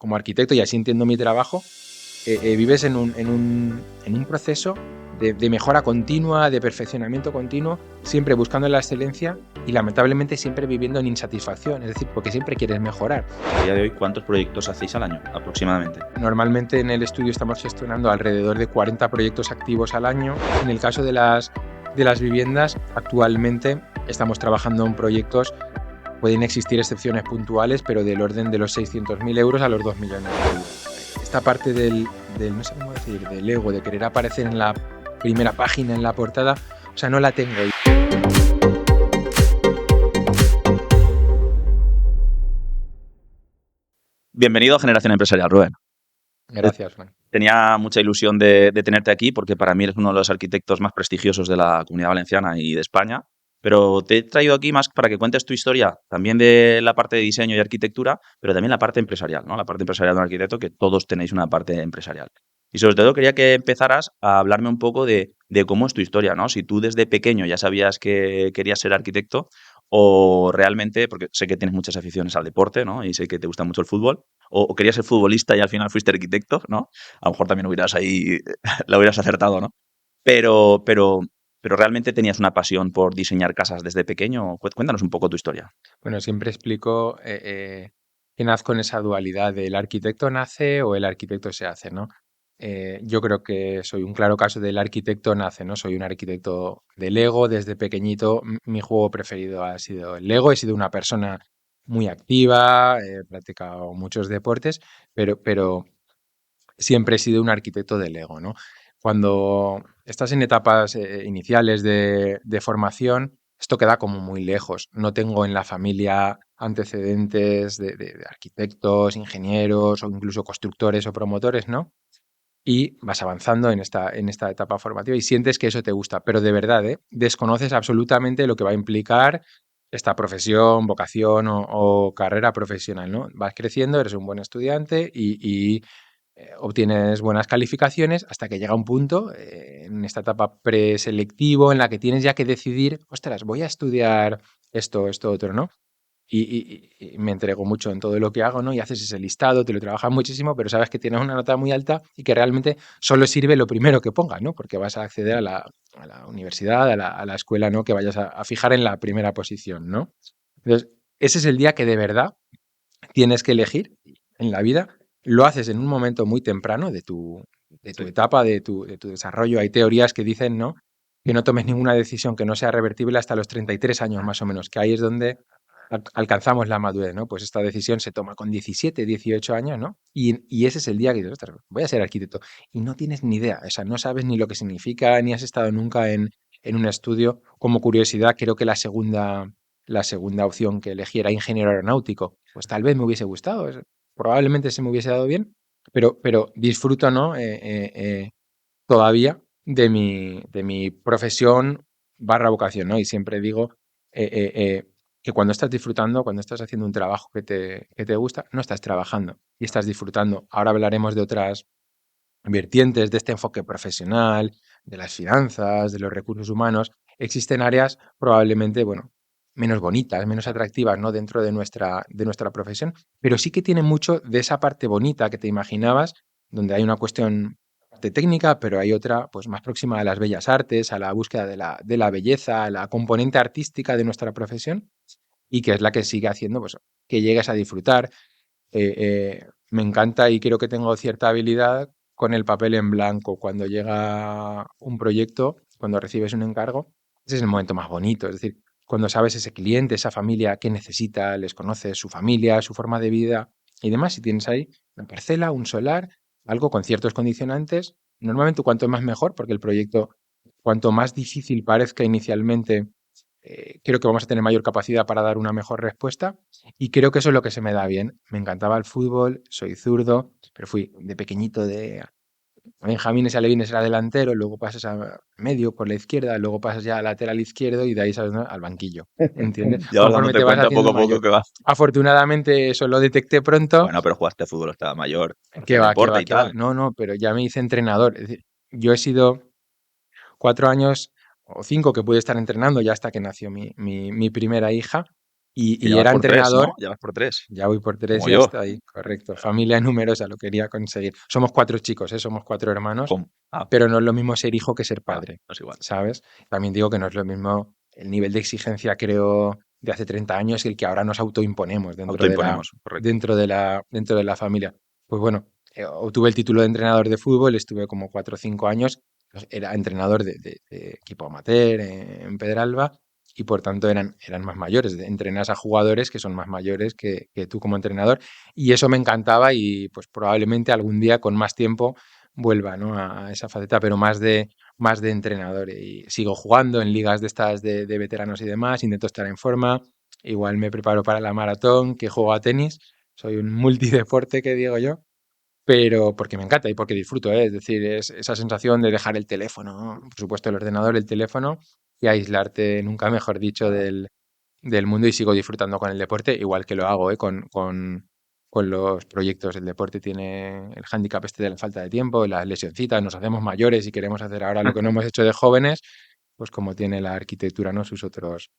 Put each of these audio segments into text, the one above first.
como arquitecto, y así entiendo mi trabajo, vives en un proceso de mejora continua, de perfeccionamiento continuo, siempre buscando la excelencia y lamentablemente siempre viviendo en insatisfacción, es decir, porque siempre quieres mejorar. A día de hoy, ¿cuántos proyectos hacéis al año aproximadamente? Normalmente en el estudio estamos gestionando alrededor de 40 proyectos activos al año. En el caso de las viviendas, actualmente estamos trabajando en proyectos, pueden existir excepciones puntuales, pero del orden de los 600.000 euros a los 2 millones de euros. Esta parte del no sé cómo decir, del ego, de querer aparecer en la primera página, en la portada, o sea, no la tengo. Bienvenido a Generación Empresarial, Rubén. Gracias, Juan. Tenía mucha ilusión de tenerte aquí porque para mí eres uno de los arquitectos más prestigiosos de la Comunidad Valenciana y de España, pero te he traído aquí más para que cuentes tu historia, también de la parte de diseño y arquitectura, pero también la parte empresarial, ¿no? La parte empresarial de un arquitecto, que todos tenéis una parte empresarial. Y sobre todo quería que empezaras a hablarme un poco de cómo es tu historia, ¿no? Si tú desde pequeño ya sabías que querías ser arquitecto o realmente, porque sé que tienes muchas aficiones al deporte, ¿no? Y sé que te gusta mucho el fútbol, o querías ser futbolista y al final fuiste arquitecto, ¿no? A lo mejor también hubieras ahí, la hubieras acertado, ¿no? Pero realmente tenías una pasión por diseñar casas desde pequeño. Cuéntanos un poco tu historia. Bueno, siempre explico que nazco en esa dualidad del arquitecto nace o el arquitecto se hace, ¿no? Yo creo que soy un claro caso del arquitecto nace, ¿no? Soy un arquitecto de Lego desde pequeñito. Mi juego preferido ha sido el Lego. He sido una persona muy activa, he practicado muchos deportes, pero siempre he sido un arquitecto de Lego, ¿no? Cuando estás en etapas iniciales de formación, esto queda como muy lejos. No tengo en la familia antecedentes de arquitectos, ingenieros o incluso constructores o promotores, ¿no? Y vas avanzando en esta etapa formativa y sientes que eso te gusta, pero de verdad, desconoces absolutamente lo que va a implicar esta profesión, vocación o carrera profesional, ¿no? Vas creciendo, eres un buen estudiante y obtienes buenas calificaciones hasta que llega un punto en esta etapa preselectivo en la que tienes ya que decidir, ostras, voy a estudiar esto, otro, ¿no? Y me entrego mucho en todo lo que hago, ¿no? Y haces ese listado, te lo trabajas muchísimo, pero sabes que tienes una nota muy alta y que realmente solo sirve lo primero que pongas, ¿no? Porque vas a acceder a la universidad, a la escuela, ¿no? Que vayas a fijar en la primera posición, ¿no? Entonces, ese es el día que de verdad tienes que elegir en la vida. Lo haces en un momento muy temprano de tu Sí. etapa, de tu desarrollo. Hay teorías que dicen, ¿no? Que no tomes ninguna decisión que no sea revertible hasta los 33 años más o menos, que ahí es donde alcanzamos la madurez, ¿no? Pues esta decisión se toma con 17, 18 años, ¿no? Y ese es el día que dices, ostras, voy a ser arquitecto. Y no tienes ni idea, o sea, no sabes ni lo que significa, ni has estado nunca en un estudio. Como curiosidad, creo que la segunda opción que elegí era ingeniero aeronáutico. Pues tal vez me hubiese gustado, probablemente se me hubiese dado bien, pero disfruto, ¿no? Todavía de mi profesión barra vocación, ¿no? Y siempre digo que cuando estás disfrutando, cuando estás haciendo un trabajo que te gusta, no estás trabajando y estás disfrutando. Ahora hablaremos de otras vertientes de este enfoque profesional, de las finanzas, de los recursos humanos. Existen áreas probablemente, bueno, menos bonitas, menos atractivas, ¿no? Dentro de nuestra profesión, pero sí que tiene mucho de esa parte bonita que te imaginabas, donde hay una cuestión de técnica, pero hay otra, pues, más próxima a las bellas artes, a la búsqueda de la belleza, a la componente artística de nuestra profesión, y que es la que sigue haciendo, pues, que llegues a disfrutar. Me encanta y creo que tengo cierta habilidad con el papel en blanco. Cuando llega un proyecto, cuando recibes un encargo, ese es el momento más bonito. Es decir, cuando sabes ese cliente, esa familia, qué necesita, les conoces, su familia, su forma de vida y demás. Si tienes ahí una parcela, un solar, algo con ciertos condicionantes, normalmente cuanto más mejor, porque el proyecto, cuanto más difícil parezca inicialmente, creo que vamos a tener mayor capacidad para dar una mejor respuesta y creo que eso es lo que se me da bien. Me encantaba el fútbol, soy zurdo, pero fui de pequeñito de Benjamines y Alevines era delantero, luego pasas a medio por la izquierda, luego pasas ya a lateral izquierdo y de ahí sabes, ¿no? Al banquillo, ¿entiendes? Ya vas Conforme dándote te vas cuenta poco haciendo a poco mayor. que vas. Afortunadamente eso lo detecté pronto. Bueno, pero jugaste fútbol, estaba mayor, parte Que del va, que deporte va, y que va. tal. No, no, pero ya me hice entrenador. Es decir, yo he sido 4 años o 5 que pude estar entrenando ya hasta que nació mi primera hija. Que y ya vas era por 3, entrenador. ¿no? Ya vas por 3, Ya voy por tres como y yo. hasta ahí, correcto. Familia numerosa, lo quería conseguir. Somos cuatro chicos, ¿eh? Somos cuatro hermanos, ¿Cómo? Ah, pero no es lo mismo ser hijo que ser ah, padre, no es igual. ¿sabes? También digo que no es lo mismo el nivel de exigencia, creo, de hace 30 años y el que ahora nos autoimponemos Autoimponemos, correcto. dentro de la familia. Pues bueno, obtuve el título de entrenador de fútbol, estuve como 4 o 5 años, pues era entrenador de equipo amateur en Pedralba y por tanto eran más mayores. Entrenas a jugadores que son más mayores que tú como entrenador y eso me encantaba y pues probablemente algún día con más tiempo vuelva, ¿no? a esa faceta, pero más de entrenador. Y sigo jugando en ligas de estas de veteranos y demás, intento estar en forma, igual me preparo para la maratón, que juego a tenis, soy un multideporte que digo yo. Pero porque me encanta y porque disfruto, ¿eh? Es decir, es esa sensación de dejar el teléfono, ¿no? Por supuesto el ordenador, el teléfono, y aislarte, nunca mejor dicho, del mundo y sigo disfrutando con el deporte, igual que lo hago, ¿eh? Con los proyectos. El deporte tiene el hándicap este de la falta de tiempo, las lesioncitas, nos hacemos mayores y queremos hacer ahora lo que no hemos hecho de jóvenes, pues como tiene la arquitectura, ¿no? Sus otros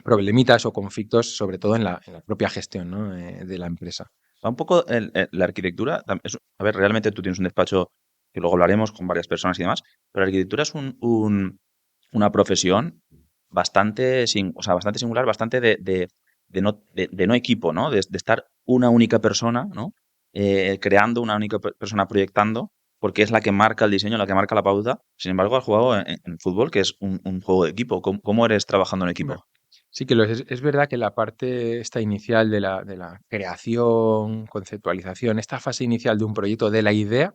problemitas o conflictos, sobre todo en la propia gestión, ¿no? De la empresa. Va un poco la arquitectura. A ver, realmente tú tienes un despacho que luego hablaremos con varias personas y demás, pero la arquitectura es una profesión bastante, o sea, bastante singular, bastante de no equipo, ¿no? De estar una única persona, ¿no? Creando una única persona proyectando, porque es la que marca el diseño, la que marca la pauta. Sin embargo, has jugado en fútbol, que es un juego de equipo. ¿Cómo eres trabajando en Bueno, equipo? sí que es verdad que la parte esta inicial de la creación, conceptualización, esta fase inicial de un proyecto, de la idea,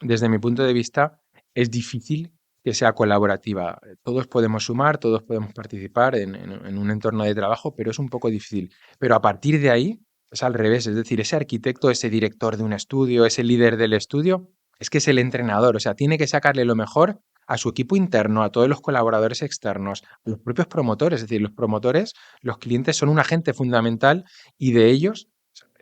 desde mi punto de vista, es difícil que sea colaborativa. Todos podemos sumar, todos podemos participar en un entorno de trabajo, pero es un poco difícil. Pero a partir de ahí es al revés, es decir, ese arquitecto, ese director de un estudio, ese líder del estudio, es que es el entrenador, o sea, tiene que sacarle lo mejor a su equipo interno, a todos los colaboradores externos, a los propios promotores, es decir, los promotores, los clientes son un agente fundamental y de ellos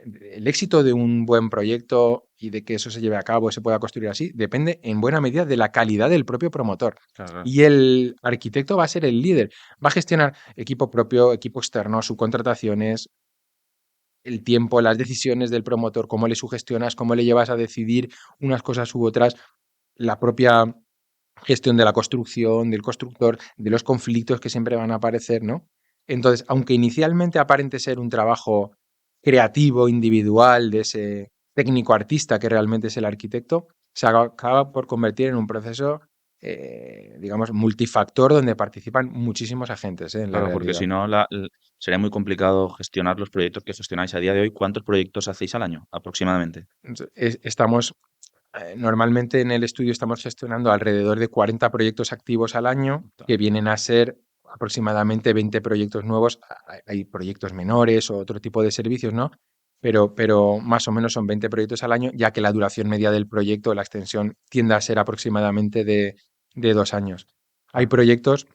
el éxito de un buen proyecto y de que eso se lleve a cabo, se pueda construir así, depende en buena medida de la calidad del propio promotor. Claro, claro. Y el arquitecto va a ser el líder, va a gestionar equipo propio, equipo externo, subcontrataciones, el tiempo, las decisiones del promotor, cómo le sugestionas, cómo le llevas a decidir unas cosas u otras, la propia gestión de la construcción, del constructor, de los conflictos que siempre van a aparecer, ¿no? Entonces, aunque inicialmente aparente ser un trabajo creativo, individual, de ese técnico artista que realmente es el arquitecto, se acaba por convertir en un proceso, digamos, multifactor donde participan muchísimos agentes, en la Claro, porque realidad. si no, sería muy complicado gestionar los proyectos que gestionáis a día de hoy. ¿Cuántos proyectos hacéis al año aproximadamente? Estamos, normalmente en el estudio estamos gestionando alrededor de 40 proyectos activos al año, que vienen a ser aproximadamente 20 proyectos nuevos. Hay proyectos menores o otro tipo de servicios, ¿no? Pero más o menos son 20 proyectos al año, ya que la duración media del proyecto, la extensión, tiende a ser aproximadamente de 2 años. Hay proyectos,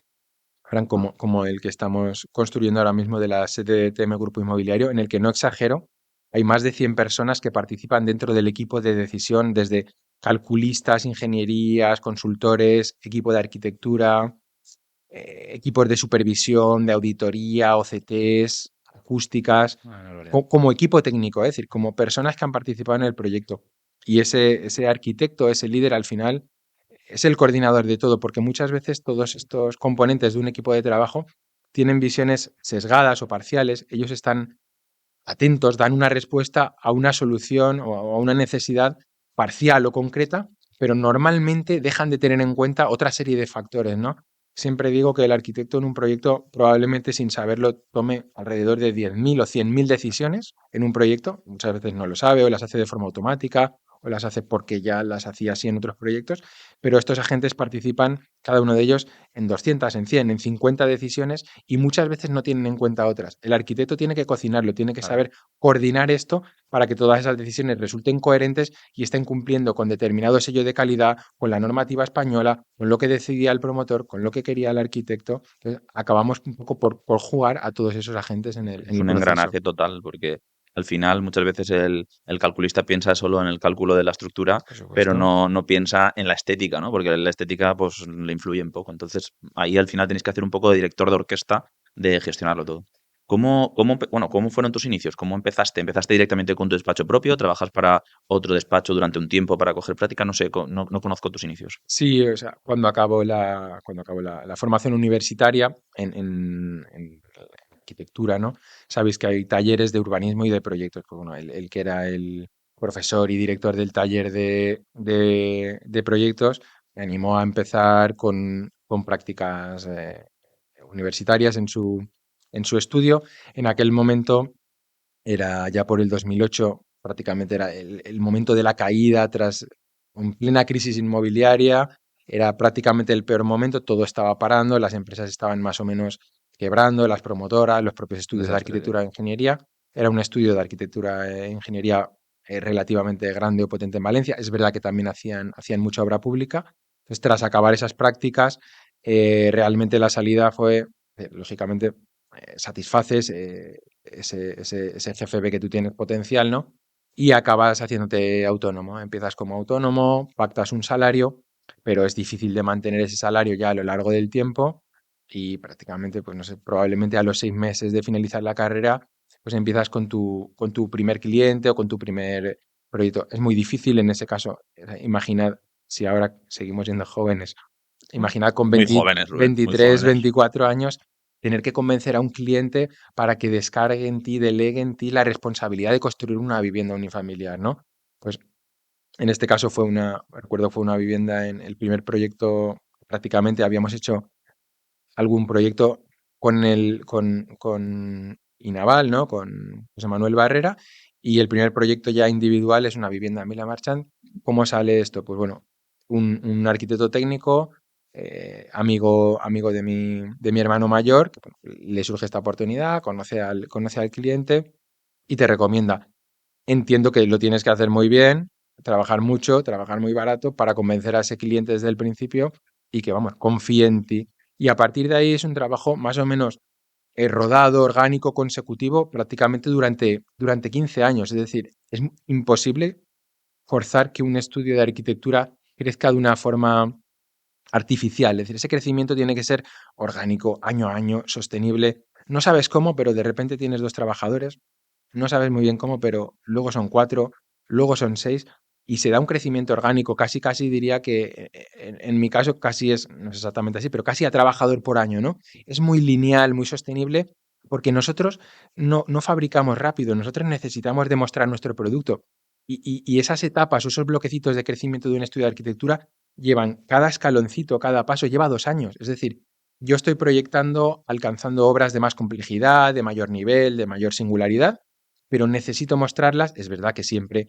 Fran, como el que estamos construyendo ahora mismo de la sede de TM Grupo Inmobiliario, en el que no exagero, hay más de 100 personas que participan dentro del equipo de decisión, desde calculistas, ingenierías, consultores, equipo de arquitectura, equipos de supervisión, de auditoría, OCTs, acústicas, Una barbaridad. como equipo técnico, es decir, como personas que han participado en el proyecto. Y ese arquitecto, ese líder, al final es el coordinador de todo, porque muchas veces todos estos componentes de un equipo de trabajo tienen visiones sesgadas o parciales, ellos están atentos, dan una respuesta a una solución o a una necesidad parcial o concreta, pero normalmente dejan de tener en cuenta otra serie de factores, ¿no? Siempre digo que el arquitecto en un proyecto probablemente sin saberlo tome alrededor de 10.000 o 100.000 decisiones en un proyecto, muchas veces no lo sabe o las hace de forma automática o las hace porque ya las hacía así en otros proyectos, pero estos agentes participan, cada uno de ellos, en 200, en 100, en 50 decisiones y muchas veces no tienen en cuenta otras. El arquitecto tiene que cocinarlo, tiene que Claro. saber coordinar esto para que todas esas decisiones resulten coherentes y estén cumpliendo con determinado sello de calidad, con la normativa española, con lo que decidía el promotor, con lo que quería el arquitecto. Entonces, acabamos un poco por jugar a todos esos agentes en Es el un proceso. engranaje total, porque al final muchas veces el calculista piensa solo en el cálculo de la estructura, Por pero supuesto. no piensa en la estética, ¿no? Porque la estética pues le influye un poco. Entonces ahí al final tenéis que hacer un poco de director de orquesta de gestionarlo todo. ¿Cómo fueron tus inicios? ¿Cómo empezaste? ¿Empezaste directamente con tu despacho propio? ¿Trabajas para otro despacho durante un tiempo para coger práctica? No sé, no conozco tus inicios. Sí, o sea, cuando acabo la formación universitaria en arquitectura, ¿no? Sabéis que hay talleres de urbanismo y de proyectos. Pues bueno, el que era el profesor y director del taller de proyectos me animó a empezar con prácticas universitarias en su estudio. En aquel momento era ya por el 2008, prácticamente era el momento de la caída tras en plena crisis inmobiliaria, era prácticamente el peor momento, todo estaba parando, las empresas estaban más o menos quebrando, las promotoras, los propios Un estudios de desastre, tío. arquitectura e ingeniería. Era un estudio de arquitectura e ingeniería relativamente grande o potente en Valencia. Es verdad que también hacían mucha obra pública. Entonces, tras acabar esas prácticas, realmente la salida fue, lógicamente, satisfaces, ese jefe ve que tú tienes potencial, ¿no? Y acabas haciéndote autónomo. Empiezas como autónomo, pactas un salario, pero es difícil de mantener ese salario ya a lo largo del tiempo y prácticamente, pues no sé, probablemente a los 6 meses de finalizar la carrera, pues empiezas con tu primer cliente o con tu primer proyecto. Es muy difícil en ese caso. Imaginad, si ahora seguimos siendo jóvenes, imaginad con Muy 20 jóvenes, Rubén, muy 23, jóvenes. 24 años tener que convencer a un cliente para que descargue en ti, delegue en ti la responsabilidad de construir una vivienda unifamiliar, ¿no? Pues en este caso recuerdo fue una vivienda en el primer proyecto, prácticamente habíamos hecho algún proyecto con Inaval, ¿no? Con José Manuel Barrera, y el primer proyecto ya individual es una vivienda en Vila Marchant. ¿Cómo sale esto? Pues bueno, un arquitecto técnico, amigo de mi hermano mayor, que bueno, le surge esta oportunidad, conoce al cliente y te recomienda. Entiendo que lo tienes que hacer muy bien, trabajar mucho, trabajar muy barato para convencer a ese cliente desde el principio y que, vamos, confíe en ti. Y a partir de ahí es un trabajo más o menos rodado, orgánico, consecutivo, prácticamente durante 15 años. Es decir, es imposible forzar que un estudio de arquitectura crezca de una forma artificial. Es decir, ese crecimiento tiene que ser orgánico, año a año, sostenible. No sabes cómo, pero de repente tienes 2 trabajadores, no sabes muy bien cómo, pero luego son 4, luego son 6 y se da un crecimiento orgánico, casi, casi diría que en mi caso casi es, no es exactamente así, pero casi a trabajador por año, ¿no? Es muy lineal, muy sostenible, porque nosotros no fabricamos rápido, nosotros necesitamos demostrar nuestro producto. Y esas etapas o esos bloquecitos de crecimiento de un estudio de arquitectura llevan cada escaloncito, cada paso lleva 2 años. Es decir, yo estoy proyectando, alcanzando obras de más complejidad, de mayor nivel, de mayor singularidad, pero necesito mostrarlas. Es verdad que siempre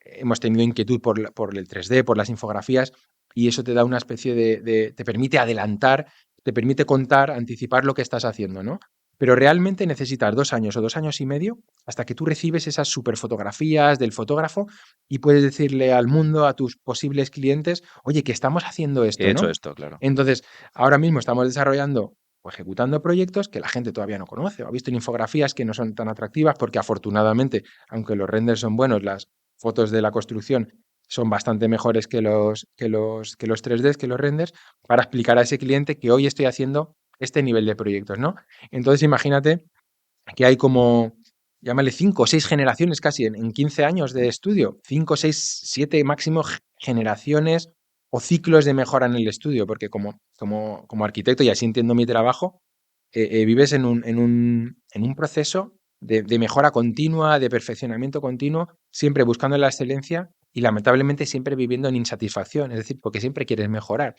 hemos tenido inquietud por el 3D, por las infografías, y eso te da una especie te permite adelantar, te permite contar, anticipar lo que estás haciendo, ¿no? Pero realmente necesitas 2 años o 2 años y medio hasta que tú recibes esas superfotografías del fotógrafo y puedes decirle al mundo, a tus posibles clientes, oye, que estamos haciendo He esto, hecho ¿no? esto, claro. Entonces, ahora mismo estamos desarrollando o ejecutando proyectos que la gente todavía no conoce o ha visto en infografías que no son tan atractivas porque afortunadamente, aunque los renders son buenos, las fotos de la construcción son bastante mejores que los 3D, que los renders, para explicar a ese cliente que hoy estoy haciendo este nivel de proyectos, ¿no? Entonces, imagínate que hay como, llámale 5 o 6 generaciones casi en 15 años de estudio, 5 6 7 máximo generaciones o ciclos de mejora en el estudio, porque como arquitecto, y así entiendo mi trabajo, vives en un proceso de mejora continua, de perfeccionamiento continuo, siempre buscando la excelencia y lamentablemente siempre viviendo en insatisfacción, es decir, porque siempre quieres mejorar.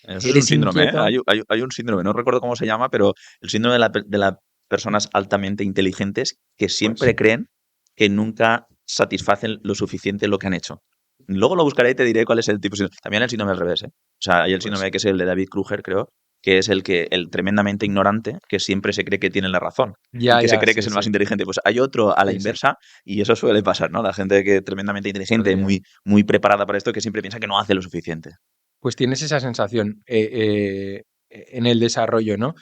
Eso es un Eres síndrome, ¿eh? inquieto, Hay un síndrome, no recuerdo cómo se llama, pero el síndrome de las personas altamente inteligentes que pues siempre creen que nunca satisfacen lo suficiente lo que han hecho. Luego lo buscaré y te diré cuál es el tipo de síndrome. También el síndrome al revés, ¿eh? O sea, hay el pues síndrome que es el de David Kruger, creo, que es el tremendamente ignorante que siempre se cree que tiene la razón y ya, que se ya, cree que sí, es el sí, más inteligente. Pues hay otro a la sí, sí, inversa y eso suele pasar, ¿no? La gente que es tremendamente inteligente, podría. muy preparada para esto, que siempre piensa que no hace lo suficiente. Pues tienes esa sensación en el desarrollo, ¿no?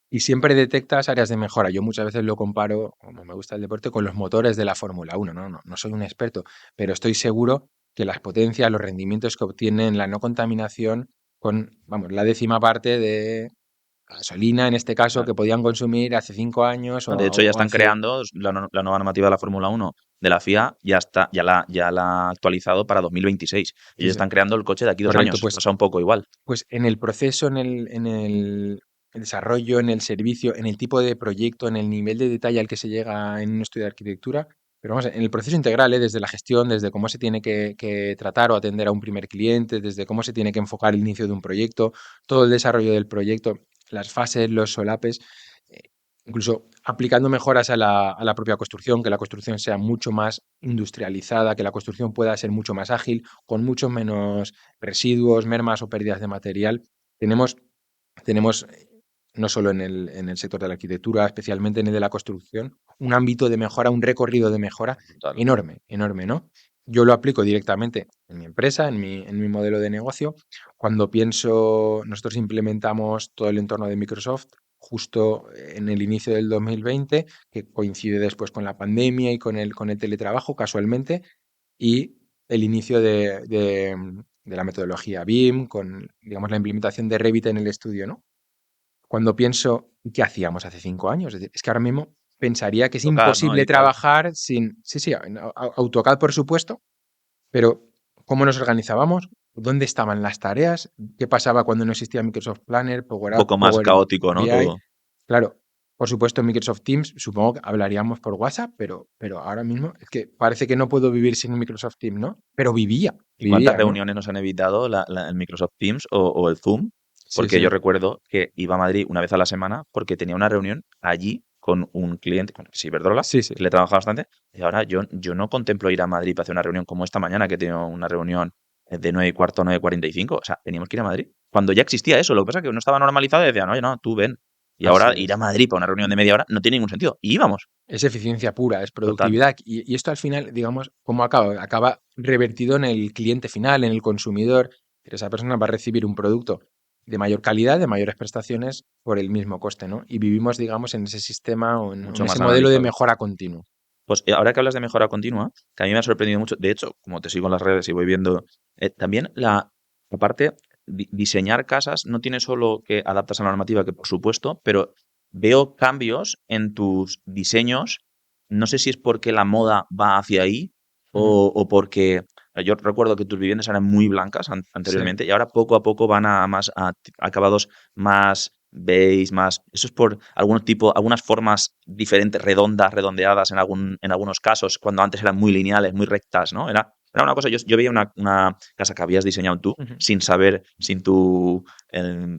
Y siempre detectas áreas de mejora. Yo muchas veces lo comparo, como me gusta el deporte, con los motores de la Fórmula 1. No soy un experto, pero estoy seguro que las potencias, los rendimientos que obtienen, la no contaminación, con, vamos, la décima parte gasolina, en este caso, Claro. que podían consumir hace 5 años No, de hecho, ya o están hace... creando la nueva normativa de la Fórmula 1 de la FIA, ya la ha actualizado para 2026. Sí, Ellos sí, están creando el coche de aquí 2 correcto, años. Pasa un poco igual. pues en el proceso, en el desarrollo, en el servicio, en el tipo de proyecto, en el nivel de detalle al que se llega en un estudio de arquitectura, pero vamos, en el proceso integral, desde la gestión, desde cómo se tiene que tratar o atender a un primer cliente, desde cómo se tiene que enfocar el inicio de un proyecto, todo el desarrollo del proyecto, las fases, los solapes, eh, incluso aplicando mejoras a la propia construcción, que la construcción sea mucho más industrializada, que la construcción pueda ser mucho más ágil, con mucho menos residuos, mermas o pérdidas de material. Tenemos, tenemos no solo en el sector de la arquitectura, especialmente en el de la construcción, un ámbito de mejora, un recorrido de mejora Total. enorme, enorme, ¿no? Yo lo aplico directamente en mi empresa, en mi modelo de negocio. Cuando pienso, nosotros implementamos todo el entorno de Microsoft justo en el inicio del 2020, que coincide después con la pandemia y con el teletrabajo casualmente, y el inicio de la metodología BIM, con, digamos, la implementación de Revit en el estudio, ¿no? Cuando pienso, ¿qué hacíamos hace 5 años? Es que ahora mismo pensaría que es AutoCAD, ¿no? imposible Y tal. trabajar sin, sí, sí, en AutoCAD, por supuesto, pero ¿cómo nos organizábamos? ¿Dónde estaban las tareas? ¿Qué pasaba cuando no existía Microsoft Planner, Un Power Apps, poco más Power caótico, ¿no? BI? Todo. Claro, por supuesto, en Microsoft Teams, supongo que hablaríamos por WhatsApp, pero ahora mismo es que parece que no puedo vivir sin Microsoft Teams, ¿no? Pero vivía, ¿Y cuántas vivía, ¿no? reuniones nos han evitado el Microsoft Teams o el Zoom? Sí, Porque sí, yo recuerdo que iba a Madrid una vez a la semana porque tenía una reunión allí con un cliente, con sí, Iberdrola, sí, sí. que le trabajaba bastante. Y ahora yo no contemplo ir a Madrid para hacer una reunión como esta mañana, que he tenido una reunión de 9:15 a 9:45. O sea, teníamos que ir a Madrid. Cuando ya existía eso, lo que pasa es que no estaba normalizado y decían, oye, no, tú ven. Y Así ahora ir a es. Madrid para una reunión de media hora no tiene ningún sentido. Y íbamos. Es eficiencia pura, es Total. productividad. Y esto al final, digamos, ¿cómo acaba? Acaba revertido en el cliente final, en el consumidor. Pero esa persona va a recibir un producto de mayor calidad, de mayores prestaciones por el mismo coste, ¿no? Y vivimos, digamos, en ese sistema o en Mucho ese más modelo de analizado. mejora continua. Pues ahora que hablas de mejora continua, que a mí me ha sorprendido mucho, de hecho, como te sigo en las redes y voy viendo, también aparte, diseñar casas no tiene solo que adaptas a la normativa, que por supuesto, pero veo cambios en tus diseños. No sé si es porque la moda va hacia ahí Ujú. o porque yo recuerdo que tus viviendas eran muy blancas Sí. anteriormente y ahora poco a poco van a acabados más beige, más. Eso es por algunas formas diferentes, redondas, redondeadas en algunos casos, cuando antes eran muy lineales, muy rectas, ¿no? Era una cosa, yo veía una casa que habías diseñado tú Ujú. sin saber, sin tu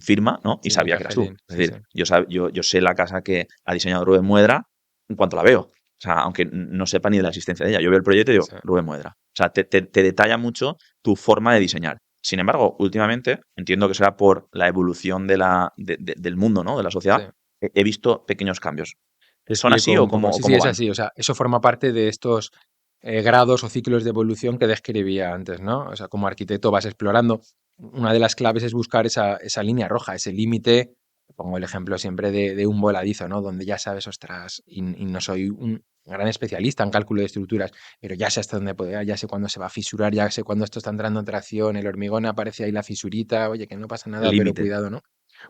firma, ¿no? Y Sin mi sabía que eras tú. cafelín, Es sí, sí. decir, yo sé la casa que ha diseñado Rubén Muedra en cuanto la veo. O sea, aunque no sepa ni de la existencia de ella. Yo veo el proyecto y digo, Sí, Rubén Muedra. O sea, te detalla mucho tu forma de diseñar. Sin embargo, últimamente, entiendo que será por la evolución del mundo, ¿no? De la sí. sociedad, he visto pequeños cambios. Te ¿Son explico así o un poco. cómo, o Sí, sí, cómo es van? así. O sea, eso forma parte de estos grados o ciclos de evolución que describía antes, ¿no? O sea, como arquitecto vas explorando. Una de las claves es buscar esa línea roja, ese límite. Pongo el ejemplo siempre de un voladizo, ¿no? Donde ya sabes, ostras, y no soy un gran especialista en cálculo de estructuras, pero ya sé hasta dónde puede llegar, ya sé cuándo se va a fisurar, ya sé cuándo esto está entrando en tracción, el hormigón aparece ahí la fisurita, oye, que no pasa El nada, pero límite. cuidado, ¿no?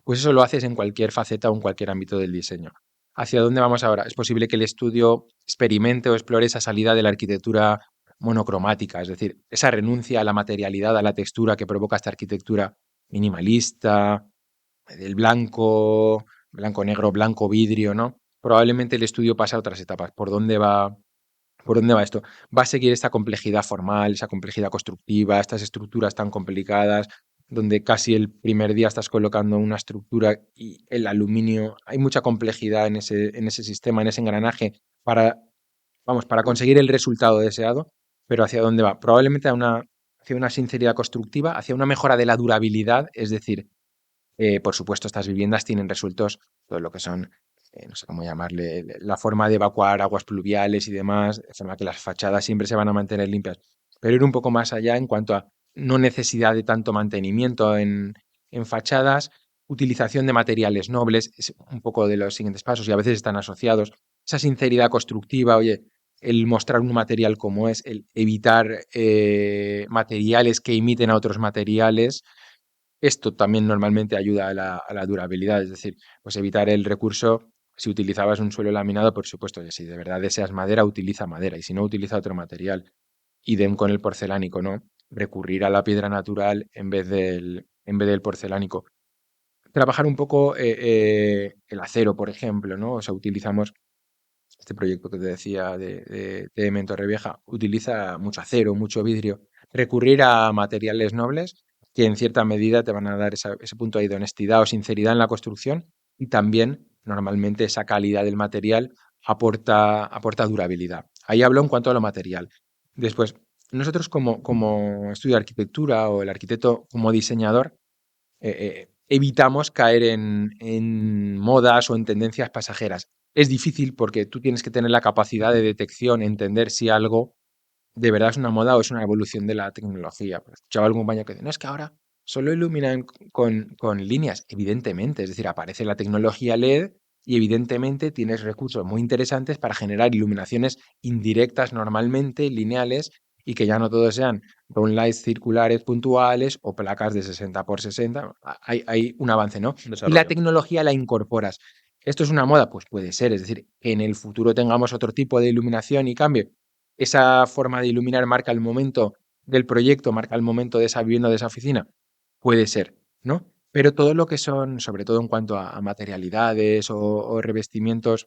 Pues eso lo haces en cualquier faceta o en cualquier ámbito del diseño. ¿Hacia dónde vamos ahora? Es posible que el estudio experimente o explore esa salida de la arquitectura monocromática, es decir, esa renuncia a la materialidad, a la textura que provoca esta arquitectura minimalista, del blanco, blanco negro, blanco vidrio, ¿no? Probablemente el estudio pasa a otras etapas. ¿Por dónde va esto? Va a seguir esta complejidad formal, esa complejidad constructiva, estas estructuras tan complicadas, donde casi el primer día estás colocando una estructura y el aluminio, hay mucha complejidad en ese sistema, en ese engranaje, para, vamos, para conseguir el resultado deseado, pero ¿hacia dónde va? Probablemente hacia una sinceridad constructiva, hacia una mejora de la durabilidad, es decir, por supuesto, estas viviendas tienen resueltos todo lo que son, no sé cómo llamarle, la forma de evacuar aguas pluviales y demás, de forma que las fachadas siempre se van a mantener limpias. Pero ir un poco más allá en cuanto a no necesidad de tanto mantenimiento en fachadas, utilización de materiales nobles, es un poco de los siguientes pasos y a veces están asociados. Esa sinceridad constructiva, oye, el mostrar un material como es, el evitar materiales que imiten a otros materiales, Esto también normalmente ayuda a la durabilidad, es decir, pues evitar el recurso. Si utilizabas un suelo laminado, por supuesto que si de verdad deseas madera, utiliza madera y si no, utiliza otro material. Idem con el porcelánico, ¿no? Recurrir a la piedra natural en vez del porcelánico. Trabajar un poco el acero, por ejemplo, ¿no? O sea, utilizamos este proyecto que te decía de Torrevieja, utiliza mucho acero, mucho vidrio. Recurrir a materiales nobles que en cierta medida te van a dar ese punto ahí de honestidad o sinceridad en la construcción y también normalmente esa calidad del material aporta durabilidad. Ahí hablo en cuanto a lo material. Después, nosotros como estudio de arquitectura o el arquitecto como diseñador, evitamos caer en modas o en tendencias pasajeras. Es difícil porque tú tienes que tener la capacidad de detección, entender si algo de verdad es una moda o es una evolución de la tecnología. Pues escuchaba algún compañero que dice, no, es que ahora solo iluminan con líneas. Evidentemente, es decir, aparece la tecnología LED y evidentemente tienes recursos muy interesantes para generar iluminaciones indirectas normalmente, lineales, y que ya no todos sean downlights circulares puntuales o placas de 60 por 60. Hay un avance, ¿no? Un Y la desarrollo. tecnología la incorporas. ¿Esto es una moda? Pues puede ser, es decir, que en el futuro tengamos otro tipo de iluminación y cambie. Esa forma de iluminar marca el momento del proyecto, marca el momento de esa vivienda, de esa oficina. Puede ser, ¿no? Pero todo lo que son, sobre todo en cuanto a materialidades o revestimientos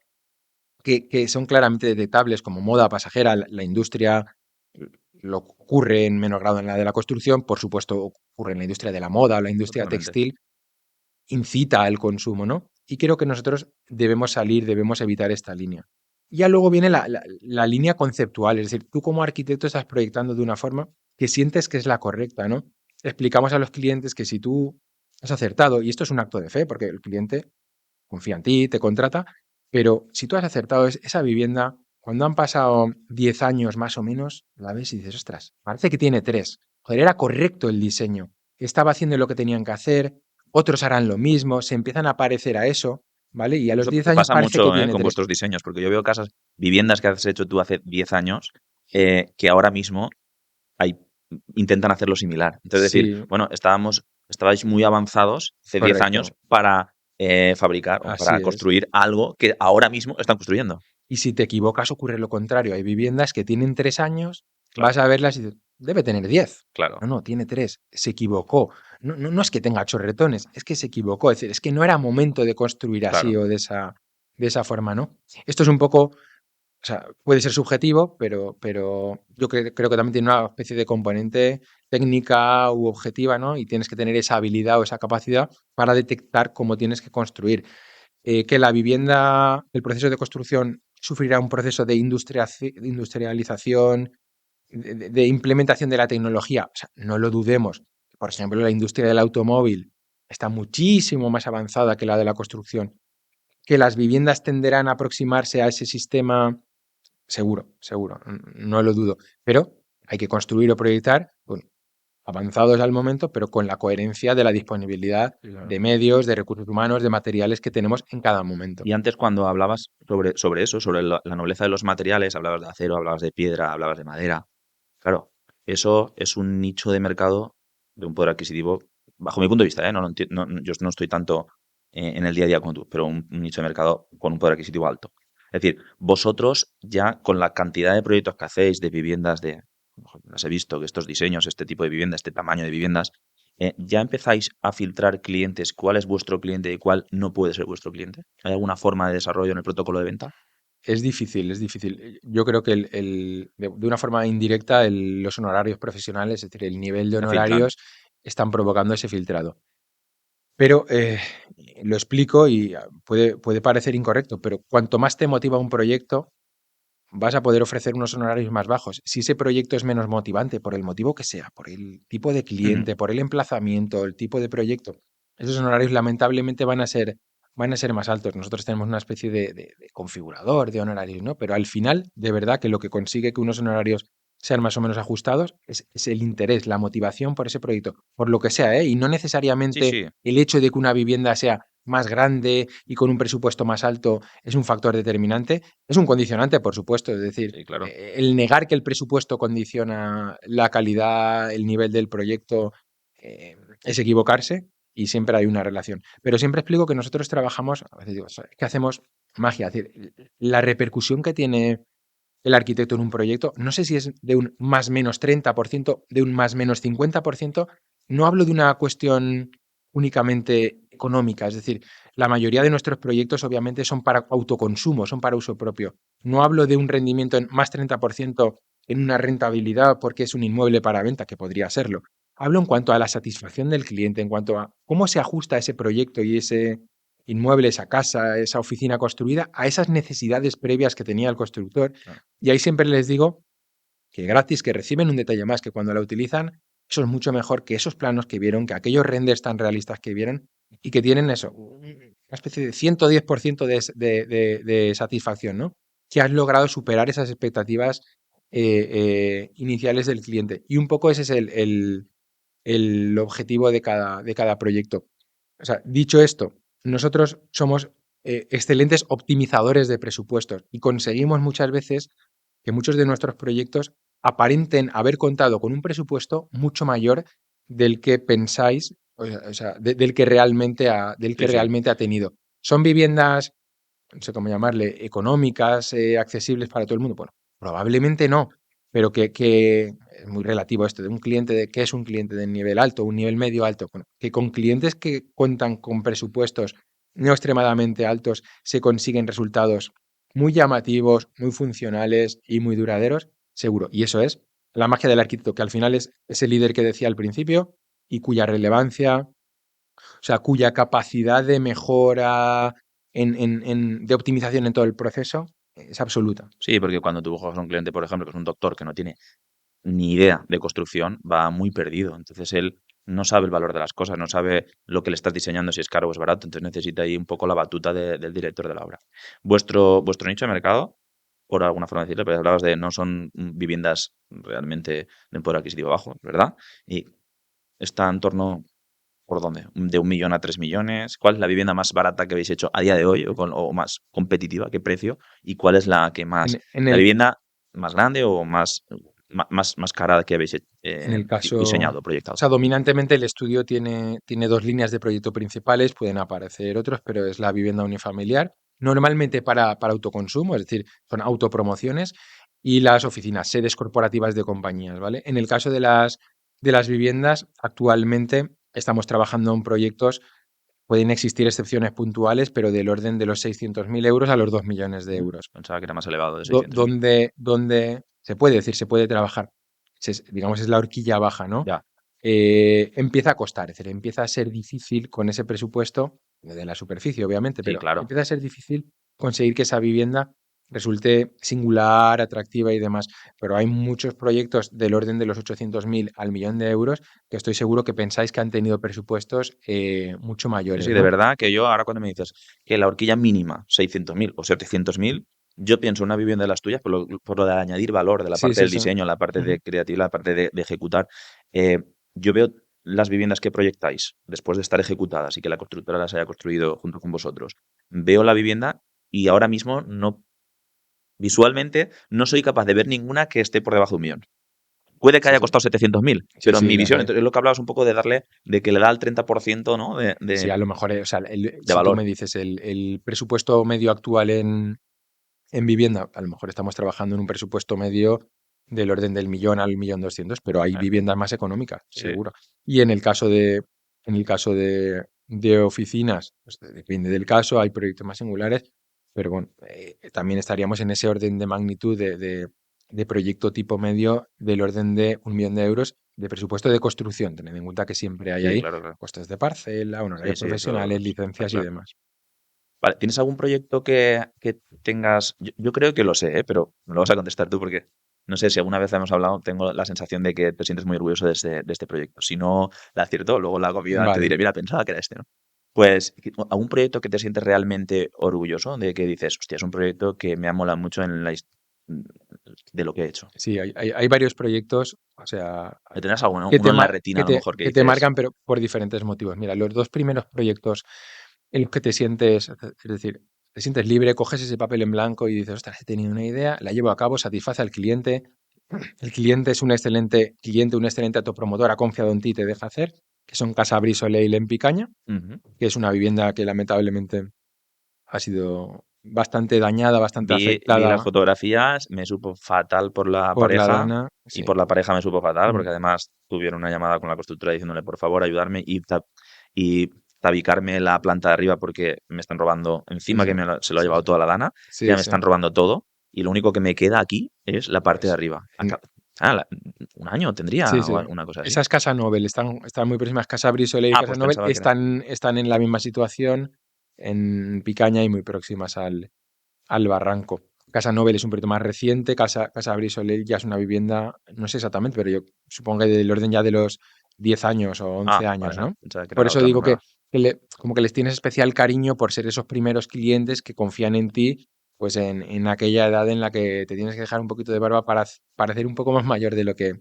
que son claramente detectables como moda pasajera, la industria lo ocurre en menor grado en la de la construcción, por supuesto ocurre en la industria de la moda o la industria Totalmente. textil, incita al consumo, ¿no? Y creo que nosotros debemos salir, debemos evitar esta línea. Ya luego viene la línea conceptual, es decir, tú como arquitecto estás proyectando de una forma que sientes que es la correcta, ¿no? Explicamos a los clientes que si tú has acertado, y esto es un acto de fe, porque el cliente confía en ti, te contrata, pero si tú has acertado esa vivienda, cuando han pasado 10 años más o menos, la ves y dices, ostras, parece que tiene 3. Joder, era correcto el diseño. Estaba haciendo lo que tenían que hacer, otros harán lo mismo, se empiezan a parecer a eso, ¿vale? Y a los Eso 10 te años pasa parece que mucho, ¿eh? tiene Con 3. vuestros diseños, porque yo veo casas, viviendas que has hecho tú hace 10 años, que ahora mismo hay, intentan hacerlo similar. Entonces, decir, Sí, bueno, estabais muy avanzados hace 10 años correcto. para fabricar o Así para es. construir algo que ahora mismo están construyendo. Y si te equivocas, ocurre lo contrario. Hay viviendas que tienen 3 años, vas Claro, a verlas y dices, debe tener 10. claro, No, no, tiene 3. Se equivocó. No es que tenga chorretones, es que se equivocó. Es decir, es que no era momento de construir así claro. o de esa forma, ¿no? Esto es un poco, o sea, puede ser subjetivo, pero yo creo que también tiene una especie de componente técnica u objetiva, ¿no? Y tienes que tener esa habilidad o esa capacidad para detectar cómo tienes que construir. Que la vivienda, el proceso de construcción sufrirá un proceso de de industrialización, de implementación de la tecnología. O sea, no lo dudemos. Por ejemplo, la industria del automóvil está muchísimo más avanzada que la de la construcción. Que las viviendas tenderán a aproximarse a ese sistema, seguro, seguro, no lo dudo. Pero hay que construir o proyectar avanzados al momento, pero con la coherencia de la disponibilidad Sí, claro. de medios, de recursos humanos, de materiales que tenemos en cada momento. Y antes cuando hablabas sobre eso, sobre la nobleza de los materiales, hablabas de acero, hablabas de piedra, hablabas de madera. Claro, eso es un nicho de mercado de un poder adquisitivo, bajo mi punto de vista, ¿eh? Yo no estoy tanto en el día a día como tú, pero un nicho de mercado con un poder adquisitivo alto. Es decir, vosotros ya con la cantidad de proyectos que hacéis, de viviendas, las he visto, que estos diseños, este tipo de viviendas, este tamaño de viviendas, ya empezáis a filtrar clientes, cuál es vuestro cliente y cuál no puede ser vuestro cliente. ¿Hay alguna forma de desarrollo en el protocolo de venta? Es difícil, es difícil. Yo creo que de una forma indirecta los honorarios profesionales, es decir, el nivel de Se filtran. honorarios, están provocando ese filtrado. Pero lo explico y puede parecer incorrecto, pero cuanto más te motiva un proyecto, vas a poder ofrecer unos honorarios más bajos. Si ese proyecto es menos motivante, por el motivo que sea, por el tipo de Ujú. cliente, por el emplazamiento, el tipo de proyecto, esos honorarios lamentablemente van a ser más altos. Nosotros tenemos una especie de configurador de honorarios, ¿no? Pero al final, de verdad que lo que consigue que unos honorarios sean más o menos ajustados es el interés, la motivación por ese proyecto, por lo que sea, ¿eh? Y no Sí, necesariamente sí, el hecho de que una vivienda sea más grande y con un presupuesto más alto es un factor determinante, es un condicionante, por supuesto, es decir, sí, claro. el negar que el presupuesto condiciona la calidad, el nivel del proyecto, es equivocarse y siempre hay una relación. Pero siempre explico que nosotros trabajamos, a veces digo, o sea, que hacemos magia, es decir, la repercusión que tiene el arquitecto en un proyecto, no sé si es de un más menos 30%, de un más menos 50%, no hablo de una cuestión únicamente económica, es decir, la mayoría de nuestros proyectos obviamente son para autoconsumo, son para uso propio. No hablo de un rendimiento en más 30% en una rentabilidad porque es un inmueble para venta, que podría serlo. Hablo en cuanto a la satisfacción del cliente, en cuanto a cómo se ajusta ese proyecto y ese inmueble, esa casa, esa oficina construida a esas necesidades previas que tenía el constructor. Claro. Y ahí siempre les digo que gratis, que reciben un detalle más, que cuando la utilizan, eso es mucho mejor que esos planos que vieron, que aquellos renders tan realistas que vieron y que tienen eso, una especie de 110% de satisfacción, ¿no? Que has logrado superar esas expectativas iniciales del cliente. Y un poco ese es el objetivo de cada proyecto. O sea, dicho esto, nosotros somos excelentes optimizadores de presupuestos y conseguimos muchas veces que muchos de nuestros proyectos aparenten haber contado con un presupuesto mucho mayor del que pensáis, o sea, del que Sí, sí. realmente ha tenido. ¿Son viviendas, no sé cómo llamarle, económicas, accesibles para todo el mundo? Bueno, probablemente no, pero que es muy relativo esto de un cliente, de qué es un cliente de nivel alto, un nivel medio alto. Bueno, que con clientes que cuentan con presupuestos no extremadamente altos se consiguen resultados muy llamativos, muy funcionales y muy duraderos, seguro. Y eso es la magia del arquitecto, que al final es ese líder que decía al principio y cuya relevancia, o sea, cuya capacidad de mejora, de optimización en todo el proceso es absoluta. Sí, porque cuando tú coges a un cliente, por ejemplo, que es un doctor que no tiene ni idea de construcción, va muy perdido. Entonces él no sabe el valor de las cosas, no sabe lo que le estás diseñando, si es caro o es barato. Entonces necesita ahí un poco la batuta del director de la obra. Vuestro nicho de mercado, por alguna forma decirlo, pero hablabas de no son viviendas realmente de poder adquisitivo bajo, ¿verdad? Y está en torno, ¿por dónde? De 1 millón a 3 millones. ¿Cuál es la vivienda más barata que habéis hecho a día de hoy o más competitiva? ¿Qué precio? ¿Y cuál es la que más, En la el, vivienda más grande o más cara que habéis en el caso, diseñado, o proyectado? sea, dominantemente el estudio tiene dos líneas de proyecto principales, pueden aparecer otros, pero es la vivienda unifamiliar, normalmente para autoconsumo, es decir, son autopromociones, y las oficinas, sedes corporativas de compañías, ¿vale? En el caso de las viviendas, actualmente estamos trabajando en proyectos, pueden existir excepciones puntuales, pero del orden de los 600.000 euros a los 2 millones de euros. Pensaba que era más elevado, de 600.000. Donde se puede decir, se puede trabajar, digamos, es la horquilla baja, ¿no? Ya. Empieza a costar, es decir, empieza a ser difícil con ese presupuesto de la superficie, obviamente, Sí, pero claro. empieza a ser difícil conseguir que esa vivienda resulte singular, atractiva y demás. Pero hay muchos proyectos del orden de los 800.000 al millón de euros que estoy seguro que pensáis que han tenido presupuestos mucho Sí, mayores, sí, de ¿no? verdad que yo ahora cuando me dices que la horquilla mínima 600.000 o 700.000, yo pienso en una vivienda de las tuyas por lo de añadir valor, de la Sí, parte sí, del sí. diseño, la parte Ujú. de creatividad, la parte de ejecutar. Eh, yo veo las viviendas que proyectáis después de estar ejecutadas y que la constructora las haya construido junto con vosotros. Veo la vivienda y ahora mismo no, visualmente no soy capaz de ver ninguna que esté por debajo de 1 millón. Puede que Sí, haya sí. costado 700.000, Sí, pero en sí, mi las visión, hay. entonces es lo que hablabas un poco de darle, de que le da el 30%, ¿no? Sí, a lo mejor, o sea, De si tú me valor. dices el presupuesto medio actual en vivienda, a lo mejor estamos trabajando en un presupuesto medio del orden del millón al millón doscientos, pero hay viviendas más económicas, Sí. seguro. Y en el caso de oficinas, pues depende del caso, hay proyectos más singulares, pero bueno, también estaríamos en ese orden de magnitud de proyecto tipo medio del orden de 1 millón de euros de presupuesto de construcción. Tened en cuenta que siempre hay Sí, ahí claro, claro. costes de parcela, Sí, honorarios sí, profesionales, eso está licencias y claro. demás. Vale, ¿tienes algún proyecto que tengas? Yo creo que lo sé, ¿eh? Pero me lo vas a contestar tú porque no sé si alguna vez hemos hablado, tengo la sensación de que te sientes muy orgulloso de este proyecto. Si no la acierto, lugo la hago viva, te Vale. diré, mira, pensaba que era este, ¿no? Pues, ¿algún proyecto que te sientes realmente orgulloso de que dices, hostia, es un proyecto que me ha molado mucho de lo que he hecho? Sí, hay varios proyectos, o sea, ¿Tendrás alguno, que uno en la retina a lo mejor que que te dices, marcan, pero por diferentes motivos. Mira, los dos primeros proyectos en los que te sientes, es decir, te sientes libre, coges ese papel en blanco y dices, ostras, he tenido una idea, la llevo a cabo, satisface al cliente, el cliente es un excelente cliente, un excelente autopromotor, ha confiado en ti, te deja hacer. que son Casa Bri Soleil en Picaña, Ujú. que es una vivienda que lamentablemente ha sido bastante dañada, bastante Vi las afectada fotografías, me supo fatal por la por la pareja dana. y Sí. por la pareja me supo fatal, Mm, porque además tuvieron una llamada con la constructora diciéndole, por favor, ayudarme y tabicarme la planta de arriba porque me están robando, sí, encima sí, que se lo ha sí, llevado sí. toda la dana, ya Sí, me sí. están robando todo y lo único que me queda aquí es la parte de Pues, arriba. en- Un año tendría sí, o sí. una cosa así. Esas Casa Nobel están muy próximas. Casa Bri Soleil y Ah, Casa pues Nobel pensaba que era. están en la misma situación en Picaña y muy próximas al barranco. Casa Nobel es un poquito más reciente, Casa Bri Soleil ya es una vivienda, no sé exactamente, pero yo supongo que del orden ya de los 10 años o 11 Ah, años, vale, ¿no? pensaba que era Por la eso otra más digo que, nueva. como que les tienes especial cariño por ser esos primeros clientes que confían en ti, pues en aquella edad en la que te tienes que dejar un poquito de barba para parecer un poco más mayor de lo que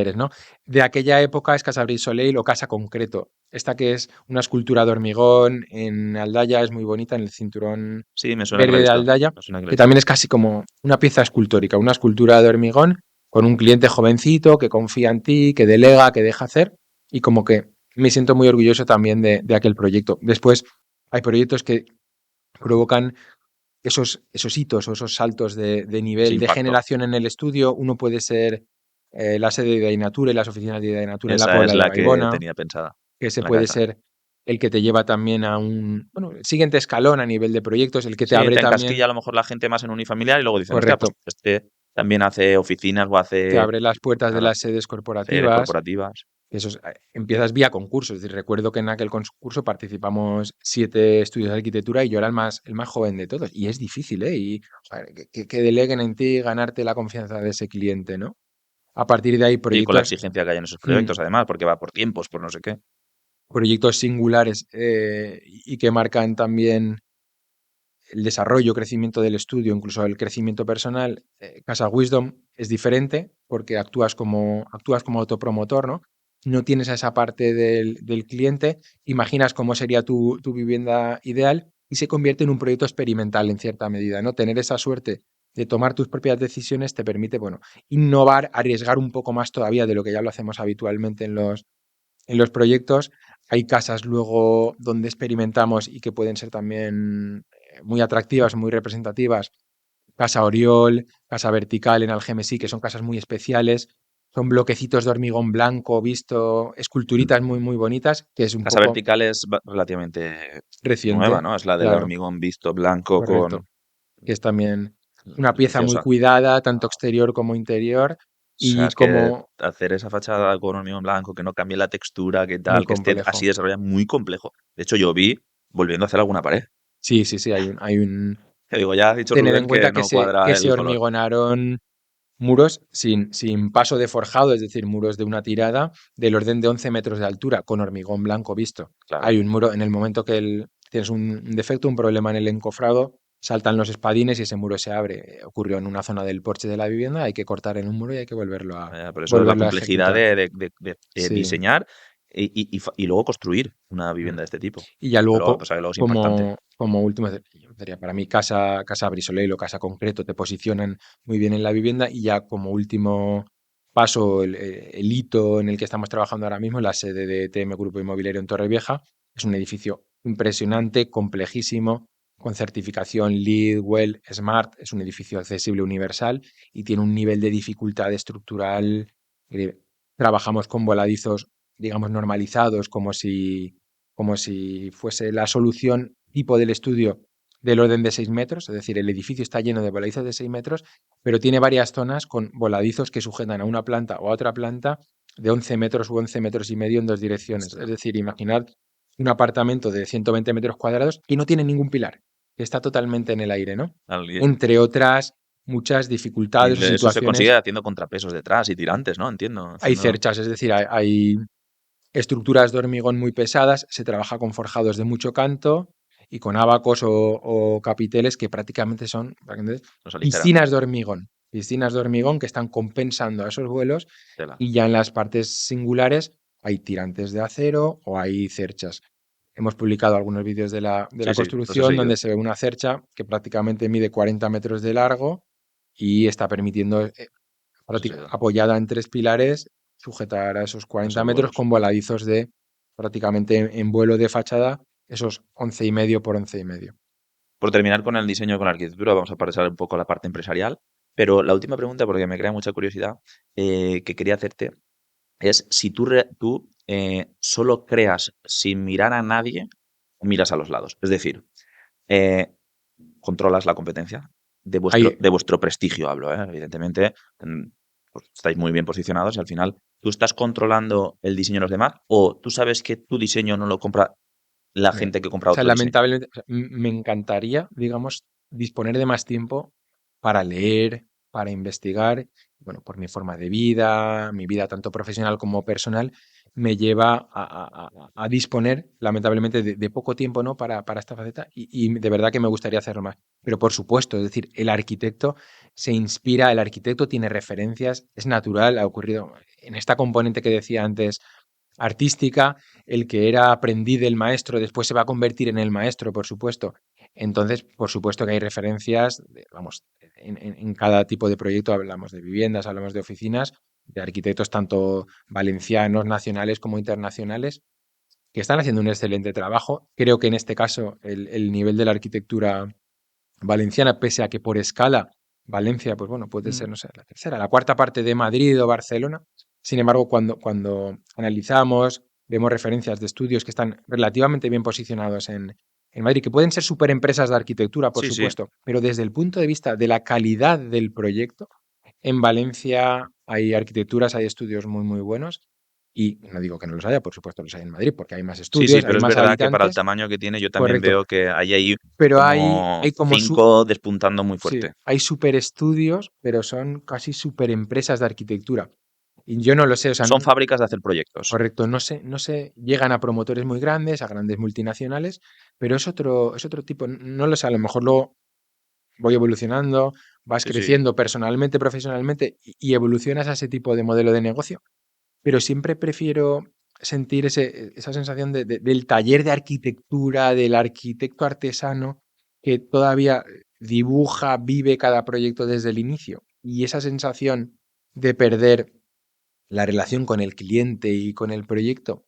eres, ¿no? De aquella época es Casa Bri Soleil o Casa Concreto. Esta que es una escultura de hormigón en Aldaya, es muy bonita, en el cinturón Sí, me suena que la he verde de visto. Aldaya, Me suena que la he que visto. también es casi como una pieza escultórica, una escultura de hormigón con un cliente jovencito que confía en ti, que delega, que deja hacer y como que me siento muy orgulloso también de aquel proyecto. Después hay proyectos que provocan esos hitos o esos saltos de Ese nivel de impacto. generación en el estudio. Uno puede ser la sede de Inatura y las oficinas de Inatura en la Esa es Puebla de la que Vallbona, tenía pensada que en ese la puede cabeza. ser el que te lleva también a el siguiente escalón a nivel de proyectos, el que te Sí, abre te también, encasquilla a lo mejor la gente más en unifamiliar y luego dicen, hostia, pues correcto, este también hace oficinas o te hace, abre las puertas de claro, las sedes sedes corporativas. corporativas. Empiezas vía concurso, es decir, recuerdo que en aquel concurso participamos 7 estudios de arquitectura y yo era el más joven de todos. Y es difícil, ¿eh? Y joder, que deleguen en ti ganarte la confianza de ese cliente, ¿no? A partir de ahí, Y con la proyectos, exigencia que hay en esos hmm, proyectos, además, porque va por tiempos, por no sé qué. proyectos singulares y que marcan también el desarrollo, crecimiento del estudio, incluso el crecimiento personal. Casa Wisdom es diferente porque actúas como autopromotor, ¿no? No tienes a esa parte del cliente, imaginas cómo sería tu vivienda ideal y se convierte en un proyecto experimental en cierta medida, ¿no? Tener esa suerte de tomar tus propias decisiones te permite, bueno, innovar, arriesgar un poco más todavía de lo que ya lo hacemos habitualmente en los proyectos. Hay casas luego donde experimentamos y que pueden ser también muy atractivas, muy representativas. Casa Oriol, Casa Vertical en Algemesí, que son casas muy especiales. Son bloquecitos de hormigón blanco, visto, esculturitas muy, muy bonitas, que es un Casa poco vertical es relativamente nueva, reciente, ¿no? Es la del claro, hormigón visto blanco correcto. con... Que es también una Es pieza muy preciosa. cuidada, tanto exterior como interior, O sea, y es que como hacer esa fachada con hormigón blanco, que no cambie la textura, que muy tal, que esté así complejo. desarrollada, muy complejo. De hecho, yo vi volviendo a hacer alguna pared. Sí, sí, sí, hay un. Que digo, ya ha dicho Tened Rubén en que cuenta que no se, que cuadra se el color. hormigonaron muros sin paso de forjado, es decir, muros de una tirada del orden de 11 metros de altura, con hormigón blanco visto. Claro. Hay un muro, en el momento que tienes un defecto, un problema en el encofrado, saltan los espadines y ese muro se abre. Ocurrió en una zona del porche de la vivienda, hay que cortar en un muro y hay que volverlo a, Por eso es la volverlo a complejidad ejecutar. de Sí. diseñar y luego construir una Mm. vivienda de este tipo. Y ya Que luego, luego, pues, luego es impactante. como último, yo diría, para mí casa Brisoleil o casa concreto te posicionan muy bien en la vivienda y ya como último paso, el hito en el que estamos trabajando ahora mismo, la sede de TM Grupo Inmobiliario en Torrevieja, es un edificio impresionante, complejísimo, con certificación LEED, WELL, Smart, es un edificio accesible universal y tiene un nivel de dificultad estructural. Trabajamos con voladizos, digamos, normalizados, como si fuese la solución tipo del estudio del orden de 6 metros, es decir, el edificio está lleno de voladizos de 6 metros, pero tiene varias zonas con voladizos que sujetan a una planta o a otra planta de 11 metros u 11 metros y medio en dos direcciones. Es Ostras. decir, imaginad un apartamento de 120 metros cuadrados y no tiene ningún pilar, que está totalmente en el aire, ¿no? Entre otras muchas Y dificultades o eso se consigue situaciones. haciendo contrapesos detrás y tirantes, ¿no? Entiendo. Hay Haciendo... cerchas, es decir, hay estructuras de hormigón muy pesadas, se trabaja con forjados de mucho canto y con ábacos o capiteles que prácticamente son Nos aligeran. piscinas de hormigón que están compensando a esos vuelos Tela. y ya en las partes singulares hay tirantes de acero o hay cerchas. Hemos publicado algunos vídeos de la, de Sí, la sí, los he construcción seguido. donde se ve una cercha que prácticamente mide 40 metros de largo y está permitiendo Los he seguido. apoyada en 3 pilares, sujetar a esos 40 Esos metros vuelos. con voladizos de prácticamente en vuelo de fachada esos 11,5 por 11,5. Por terminar con el diseño, con la arquitectura, vamos a pasar un poco a la parte empresarial. Pero la última pregunta, porque me crea mucha curiosidad, que quería hacerte, es si tú solo creas sin mirar a nadie o miras a los lados. Es decir, eh, controlas la competencia Ahí, de vuestro prestigio, hablo, ¿eh? Evidentemente, pues estáis muy bien posicionados y al final tú estás controlando el diseño de los demás o tú sabes que tu diseño no lo compra la eh, gente que o compra sea, otro diseño. lamentablemente, o sea, me encantaría, digamos, disponer de más tiempo para leer, para investigar. Bueno, por mi forma de vida, mi vida tanto profesional como personal, me lleva a disponer, lamentablemente, de poco tiempo, ¿no? Para esta faceta y de verdad que me gustaría hacerlo más. Pero por supuesto, es decir, el arquitecto se inspira, el arquitecto tiene referencias, es natural, ha ocurrido en esta componente que decía antes artística, el que era aprendiz del maestro después se va a convertir en el maestro, por supuesto. Entonces, por supuesto que hay referencias, vamos, en cada tipo de proyecto hablamos de viviendas, hablamos de oficinas, de arquitectos tanto valencianos, nacionales como internacionales, que están haciendo un excelente trabajo. Creo que en este caso el nivel de la arquitectura valenciana, pese a que por escala Valencia, pues bueno, puede ser, Mm. no sé, la tercera, la cuarta parte de Madrid o Barcelona. Sin embargo, cuando analizamos, vemos referencias de estudios que están relativamente bien posicionados en Madrid, que pueden ser superempresas de arquitectura, por Sí, sí. supuesto, pero desde el punto de vista de la calidad del proyecto, en Valencia hay arquitecturas, hay estudios muy, muy buenos. Y no digo que no los haya, por supuesto los hay en Madrid, porque hay más Sí, sí, estudios, hay pero es más verdad que para el habitantes, tamaño que tiene yo también correcto. veo que hay Pero como hay como su, 5 despuntando muy sí, fuerte. hay super estudios, pero son casi super empresas de arquitectura. Y yo no lo sé, o sea, Son fábricas de hacer proyectos. correcto, no sé, llegan a promotores muy grandes, a grandes multinacionales, pero es otro tipo, no lo sé, a lo mejor luego voy evolucionando, vas Sí, sí. creciendo personalmente, profesionalmente y evolucionas a ese tipo de modelo de negocio, pero siempre prefiero sentir esa sensación del taller de arquitectura, del arquitecto artesano que todavía dibuja, vive cada proyecto desde el inicio. Y esa sensación de perder la relación con el cliente y con el proyecto,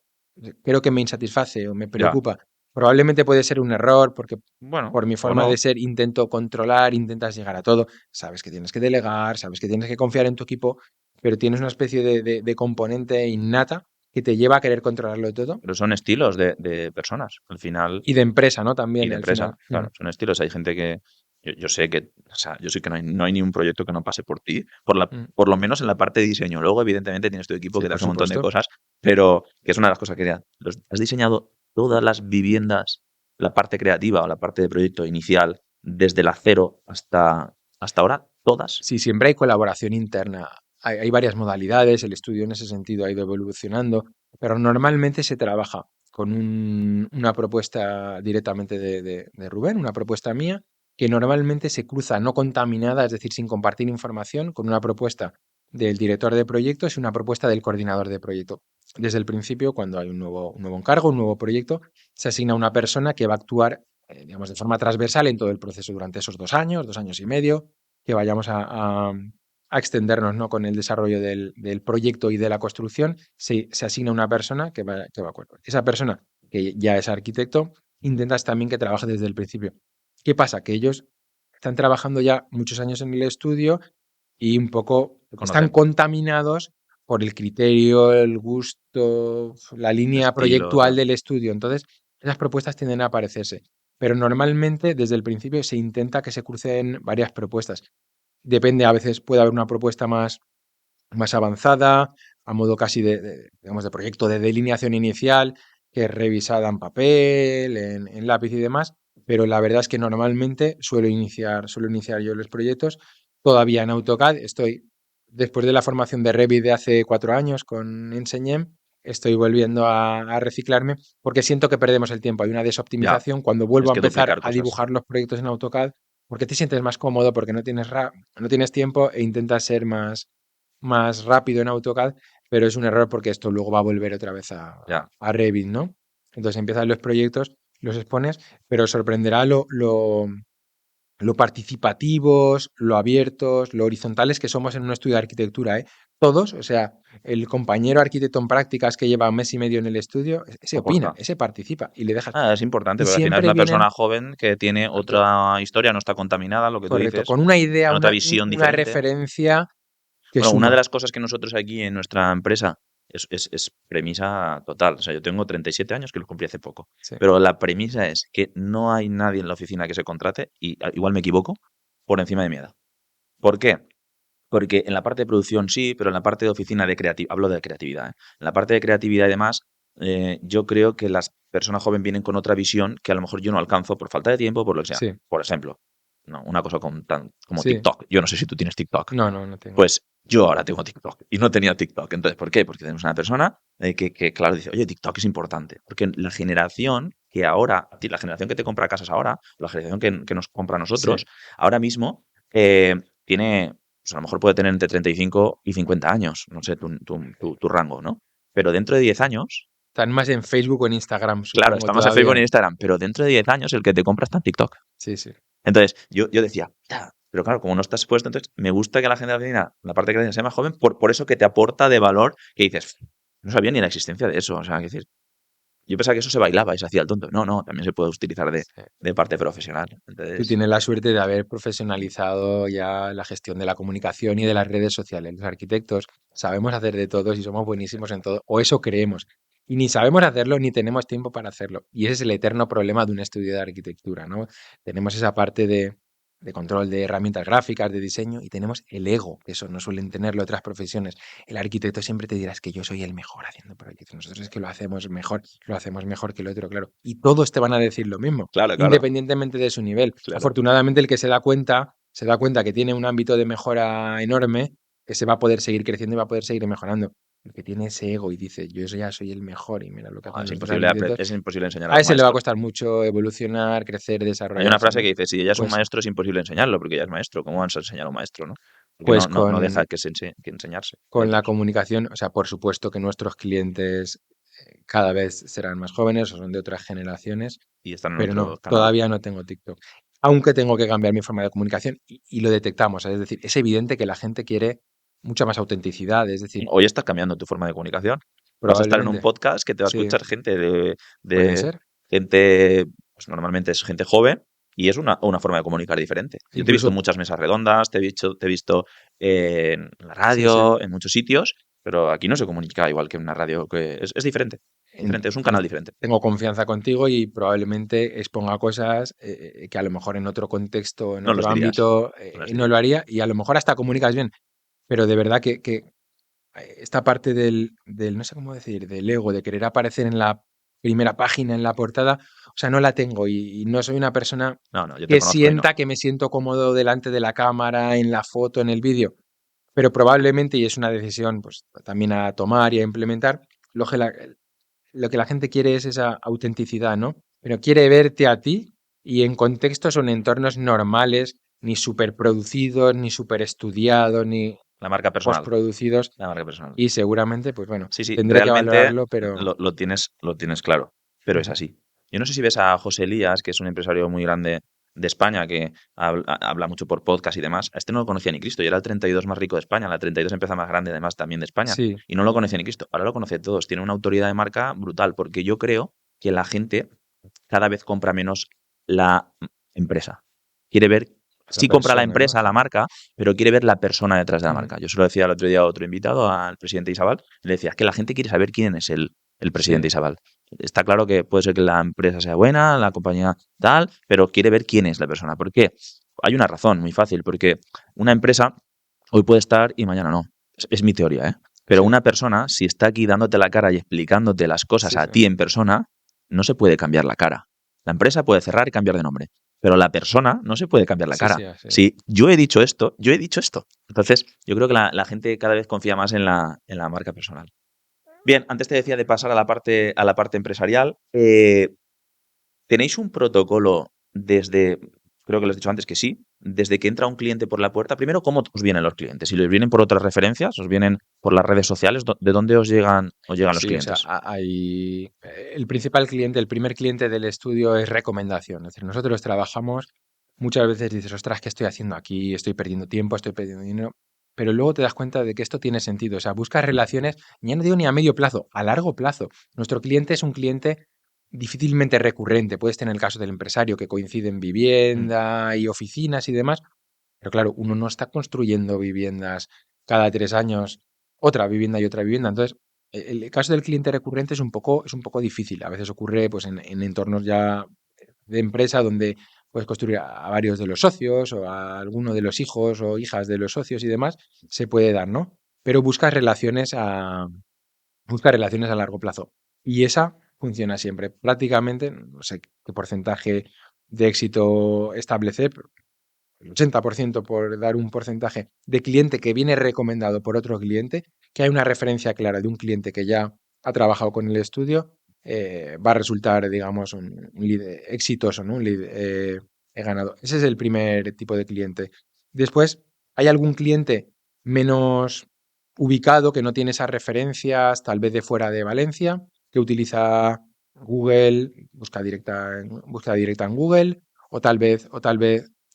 creo que me insatisface o me Ya. preocupa. Probablemente puede ser un error porque Bueno, por mi o forma de no. ser intento controlar, intentas llegar a todo, sabes que tienes que delegar, sabes que tienes que confiar en tu equipo, pero tienes una especie de componente innata que te lleva a querer controlarlo todo Pero son estilos de personas. Al final, y de empresa, ¿no? y También de al final. empresa, claro, son estilos. Hay gente que. Yo sé que. O sea, yo sé que no hay ni un proyecto que no pase por ti. Mm. Por lo menos en la parte de diseño. Luego, evidentemente, tienes tu equipo Sí, que te por hace un montón de supuesto. cosas. Pero que es una de las cosas que has diseñado todas las viviendas, la parte creativa o la parte de proyecto inicial, desde la cero hasta ahora, todas. Sí, siempre hay colaboración interna. Hay varias modalidades, el estudio en ese sentido ha ido evolucionando, pero normalmente se trabaja con una propuesta directamente de Rubén, una propuesta mía, que normalmente se cruza no contaminada, es decir, sin compartir información, con una propuesta del director de proyectos y una propuesta del coordinador de proyecto. Desde el principio, cuando hay un nuevo encargo, un nuevo proyecto, se asigna una persona que va a actuar, digamos, de forma transversal en todo el proceso durante esos 2 años y medio, que vayamos a extendernos, ¿no? Con el desarrollo del proyecto y de la construcción, se asigna una persona que va a acuerdo. Esa persona, que ya es arquitecto, intentas también que trabaje desde el principio. ¿Qué pasa? Que ellos están trabajando ya muchos años en el estudio y un poco Se están conocen. contaminados por el criterio, el gusto, la El línea estilo, proyectual tal. del estudio. Entonces, esas propuestas tienden a aparecerse. Pero normalmente desde el principio se intenta que se crucen varias propuestas. Depende, a veces puede haber una propuesta más avanzada, a modo casi digamos, de proyecto de delineación inicial, que es revisada en papel, en lápiz y demás, pero la verdad es que normalmente suelo iniciar yo los proyectos todavía en AutoCAD. Después de la formación de Revit de hace 4 años con Enseñem, estoy volviendo a reciclarme porque siento que perdemos el tiempo. Hay una Ya. desoptimización cuando Tienes vuelvo a que empezar duplicar a cosas. dibujar los proyectos en AutoCAD porque te sientes más cómodo, porque no tienes tiempo e intentas ser más rápido en AutoCAD, pero es un error porque esto luego va a volver otra vez a, Ya. a Revit, ¿no? Entonces empiezan los proyectos, los expones, pero sorprenderá lo participativos, lo abiertos, lo horizontales que somos en un estudio de arquitectura, ¿eh? Todos, o sea, el compañero arquitecto en prácticas que lleva un mes y medio en el estudio, ese opina, Aporta. ese participa y le dejas. Es importante, Y porque al final es siempre una vienen, persona joven que tiene correcto, otra historia, no está contaminada, lo que tú correcto, dices, con una idea, con otra visión una diferente. referencia que Bueno, una de suma. las cosas que nosotros aquí en nuestra empresa es premisa total. O sea, yo tengo 37 años que los cumplí hace poco. Sí, Pero la premisa es que no hay nadie en la oficina que se contrate, y igual me equivoco, por encima de mi edad. ¿Por qué? Porque en la parte de producción sí, pero en la parte de oficina de creatividad, hablo de creatividad, ¿eh? En la parte de creatividad y demás, yo creo que las personas jóvenes vienen con otra visión que a lo mejor yo no alcanzo por falta de tiempo, por lo que sea. sí, Por ejemplo, no, una cosa como sí. TikTok. Yo no sé si tú tienes TikTok. No, no, no tengo. Pues yo ahora tengo TikTok y no tenía TikTok. Entonces, ¿por qué? Porque tenemos una persona claro, dice, oye, TikTok es importante. Porque la generación que ahora, la generación que te compra casas ahora, la generación que nos compra a Sí. nosotros, ahora mismo tiene, pues a lo mejor puede tener entre 35 y 50 años, no sé, tu rango, ¿no? Pero dentro de 10 años, Están más en Facebook o en Instagram, claro, supongo, estamos en Facebook y todavía. en Instagram, pero dentro de 10 años el que te compra está en TikTok. Sí, sí. Entonces, yo decía, "Ya", pero claro, como no estás expuesto, entonces me gusta que la generación, la parte que sea más joven, por eso que te aporta de valor, que dices, no sabía ni la existencia de eso. O sea, que decir, yo pensaba que eso se bailaba y se hacía el tonto. No, no, también se puede utilizar Sí. de parte profesional. Tú Entonces, tienes la suerte de haber profesionalizado ya la gestión de la comunicación y de las redes sociales. Los arquitectos sabemos hacer de todo y somos buenísimos en todo, o eso creemos. Y ni sabemos hacerlo ni tenemos tiempo para hacerlo. Y ese es el eterno problema de un estudio de arquitectura, ¿no? Tenemos esa parte de control de herramientas gráficas, de diseño, y tenemos el ego, que eso no suelen tenerlo otras profesiones. El arquitecto siempre te dirá, es que yo soy el mejor haciendo proyectos. Nosotros es que lo hacemos mejor que el otro, claro. Y todos te van a decir lo mismo claro, claro, independientemente de su nivel. claro. Afortunadamente, el que se da cuenta que tiene un ámbito de mejora enorme, que se va a poder seguir creciendo y va a poder seguir mejorando. El que tiene ese ego y dice, yo ya soy el mejor y mira lo que No, hacen los otros arquitectos, es imposible enseñar a a los ese le va a maestros. costar mucho evolucionar, crecer, Hay una desarrollarse, frase ¿no? que dice, si ella es un Pues, maestro, es imposible enseñarlo, porque ya es maestro. ¿Cómo vas a enseñar a un maestro, no? Porque pues no deja que enseñarse de con la otros. comunicación, o sea, por supuesto que nuestros clientes cada vez serán más jóvenes o son de otras generaciones, Y están en pero no, otro canal. todavía no tengo TikTok. Aunque tengo que cambiar mi forma de comunicación y lo detectamos. Es decir, es evidente que la gente quiere mucha más autenticidad. Es decir, Hoy estás cambiando tu forma de comunicación. Vas a estar en un probablemente, podcast que te va a sí, escuchar gente puede de ser. gente, pues normalmente es gente joven, y es una forma de comunicar diferente. Yo te he visto en Incluso, muchas mesas redondas, te he visto en la sí, sí. radio, en muchos sitios, pero aquí no se comunica igual que en una radio, que es diferente. en- Diferente, es un canal pues diferente. tengo confianza contigo y probablemente exponga cosas que a lo mejor en otro contexto, en No los otro dirías. ámbito, No los no lo dirías. haría y a lo mejor hasta comunicas bien. Pero de verdad que esta parte no sé cómo decir, del ego, de querer aparecer en la primera página, en la portada, o sea, no la tengo y no soy una persona No, no, yo te que conozco y no. sienta que me siento cómodo delante de la cámara, en la foto, en el vídeo, pero probablemente, y es una decisión pues también a tomar y a implementar, lo que la gente quiere es esa autenticidad, ¿no? Pero quiere verte a ti y en contextos o en entornos normales, ni superproducidos, ni superestudiados, ni La marca personal. postproducidos, La marca personal. y seguramente, pues bueno, Sí, sí, tendré que realmente valorarlo, pero lo tienes claro, pero es ujú, así. Yo no sé si ves a José Elías, que es un empresario muy grande de España, que habla mucho por podcast y demás. A este no lo conocía ni Cristo, y era el 32 más rico de España, la 32 empresa más grande además también de España, sí, y no lo conocía ni Cristo. Ahora lo conoce todos, tiene una autoridad de marca brutal, porque yo creo que la gente cada vez compra menos la empresa. Quiere ver, esa sí compra la persona, ¿no? empresa, la marca, pero quiere ver la persona detrás de la Ujú, marca. Yo se lo decía el otro día a otro invitado, al presidente Isabel, le decía, es que la gente quiere saber quién es el sí, presidente Isabel. Está claro que puede ser que la empresa sea buena, la compañía tal, pero quiere ver quién es la persona. ¿Por qué? Hay una razón muy fácil, porque una empresa hoy puede estar y mañana no. Es mi teoría, ¿eh? Pero sí, una persona, si está aquí dándote la cara y explicándote las cosas sí, a sí, ti en persona, no se puede cambiar la cara. La empresa puede cerrar y cambiar de nombre, pero la persona no se puede cambiar la sí, cara. sí, así es. Si yo he dicho esto, yo he dicho esto. Entonces, yo creo que la gente cada vez confía más en la marca personal. Bien, antes te decía de pasar a la parte empresarial. ¿Tenéis un protocolo desde, creo que lo has dicho antes que sí, desde que entra un cliente por la puerta? Primero, ¿cómo os vienen los clientes? Si les vienen por otras referencias, os vienen por las redes sociales, ¿de dónde os llegan los Sí, o sea, clientes? hay el principal cliente, el primer cliente del estudio es recomendación. Es decir, nosotros trabajamos muchas veces dices, ostras, ¿qué estoy haciendo aquí? Estoy perdiendo tiempo, estoy perdiendo dinero. Pero luego te das cuenta de que esto tiene sentido. O sea, buscas relaciones, ya no digo ni a medio plazo, a largo plazo. Nuestro cliente es un cliente difícilmente recurrente. Puedes tener el caso del empresario que coincide en Mm, vivienda y oficinas y demás. Pero claro, uno no está construyendo viviendas cada 3 años, otra vivienda y otra vivienda. Entonces, el caso del cliente recurrente es un poco difícil. A veces ocurre pues, en entornos ya de empresa donde puedes construir a varios de los socios o a alguno de los hijos o hijas de los socios y demás, se puede dar, ¿no? Pero buscas relaciones a largo plazo. Y esa funciona siempre. Prácticamente, no sé qué porcentaje de éxito establecer, el 80% por dar un porcentaje de cliente que viene recomendado por otro cliente, que hay una referencia clara de un cliente que ya ha trabajado con el estudio, va a resultar, digamos, un lead exitoso, ¿no? Un lead ganado. Ese es el primer tipo de cliente. Después, hay algún cliente menos ubicado que no tiene esas referencias, tal vez de fuera de Valencia, que utiliza Google, búsqueda directa en Google, o tal vez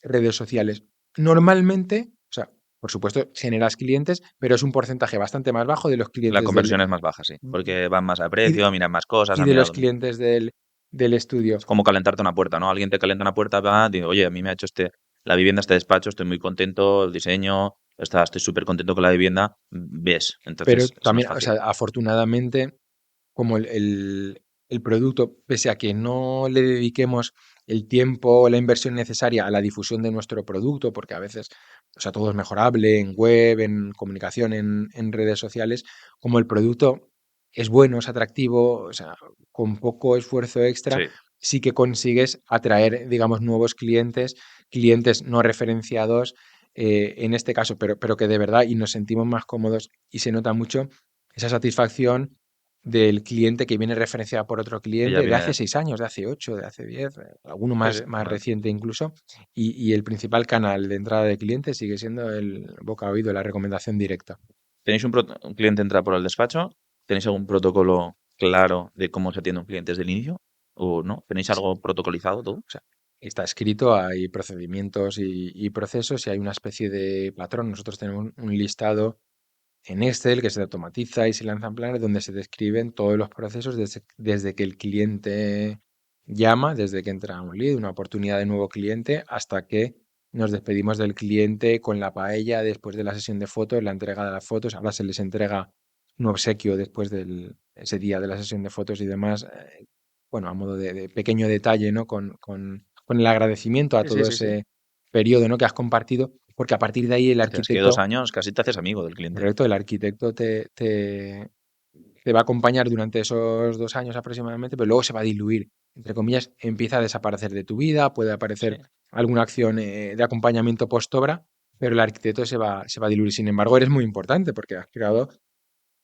redes sociales. Normalmente, o sea, por supuesto, generas clientes, pero es un porcentaje bastante más bajo de los La clientes conversión es más baja, sí, porque van más a y precio, de, miran más cosas, y han de mirado los lo mismo. clientes del Es estudio. como calentarte una puerta, ¿no? Alguien te calienta una puerta, va, digo, oye, a mí me ha hecho la vivienda, este despacho, estoy muy contento, el diseño, estoy súper contento con la vivienda, ves, Pero entonces es más también, o fácil. sea, afortunadamente, como el producto, pese a que no le dediquemos el tiempo o la inversión necesaria a la difusión de nuestro producto, porque a veces, o sea, todo es mejorable en web, en comunicación, en redes sociales, como el producto es bueno, es atractivo, o sea, con poco esfuerzo extra, Sí, sí que consigues atraer, digamos, nuevos clientes, clientes no referenciados, en este caso, pero que de verdad, y nos sentimos más cómodos y se nota mucho esa satisfacción del cliente que viene referenciado por otro que ya cliente de hace viene. 6 años, de hace 8, de hace 10, alguno Sí, sí, más bueno. reciente incluso, y el principal canal de entrada de clientes sigue siendo el boca a oído, la recomendación directa. ¿Tenéis un cliente entra por el despacho? ¿Tenéis algún protocolo claro de cómo se atiende un cliente desde el inicio? ¿O no? ¿Tenéis Sí, algo protocolizado todo? o sea, está escrito, hay procedimientos y procesos y hay una especie de patrón. Nosotros tenemos un listado en Excel que se automatiza y se lanzan planes donde se describen todos los procesos desde que el cliente llama, desde que entra un lead, una oportunidad de nuevo cliente, hasta que nos despedimos del cliente con la paella después de la sesión de fotos, la entrega de las fotos. Ahora se les entrega un obsequio después de ese día de la sesión de fotos y demás, bueno, a modo de pequeño detalle, ¿no? Con el agradecimiento a Sí, sí, todo sí, sí. ese periodo, ¿no? que has compartido, porque a partir de ahí el Hostia, es que 2 arquitecto. años casi te haces amigo del cliente. Correcto, el arquitecto te va a acompañar durante esos 2 años aproximadamente, pero luego se va a diluir. Entre comillas, empieza a desaparecer de tu vida, puede Sí. aparecer alguna acción de acompañamiento post-obra, pero el arquitecto se va a diluir. Sin embargo, eres muy importante porque has creado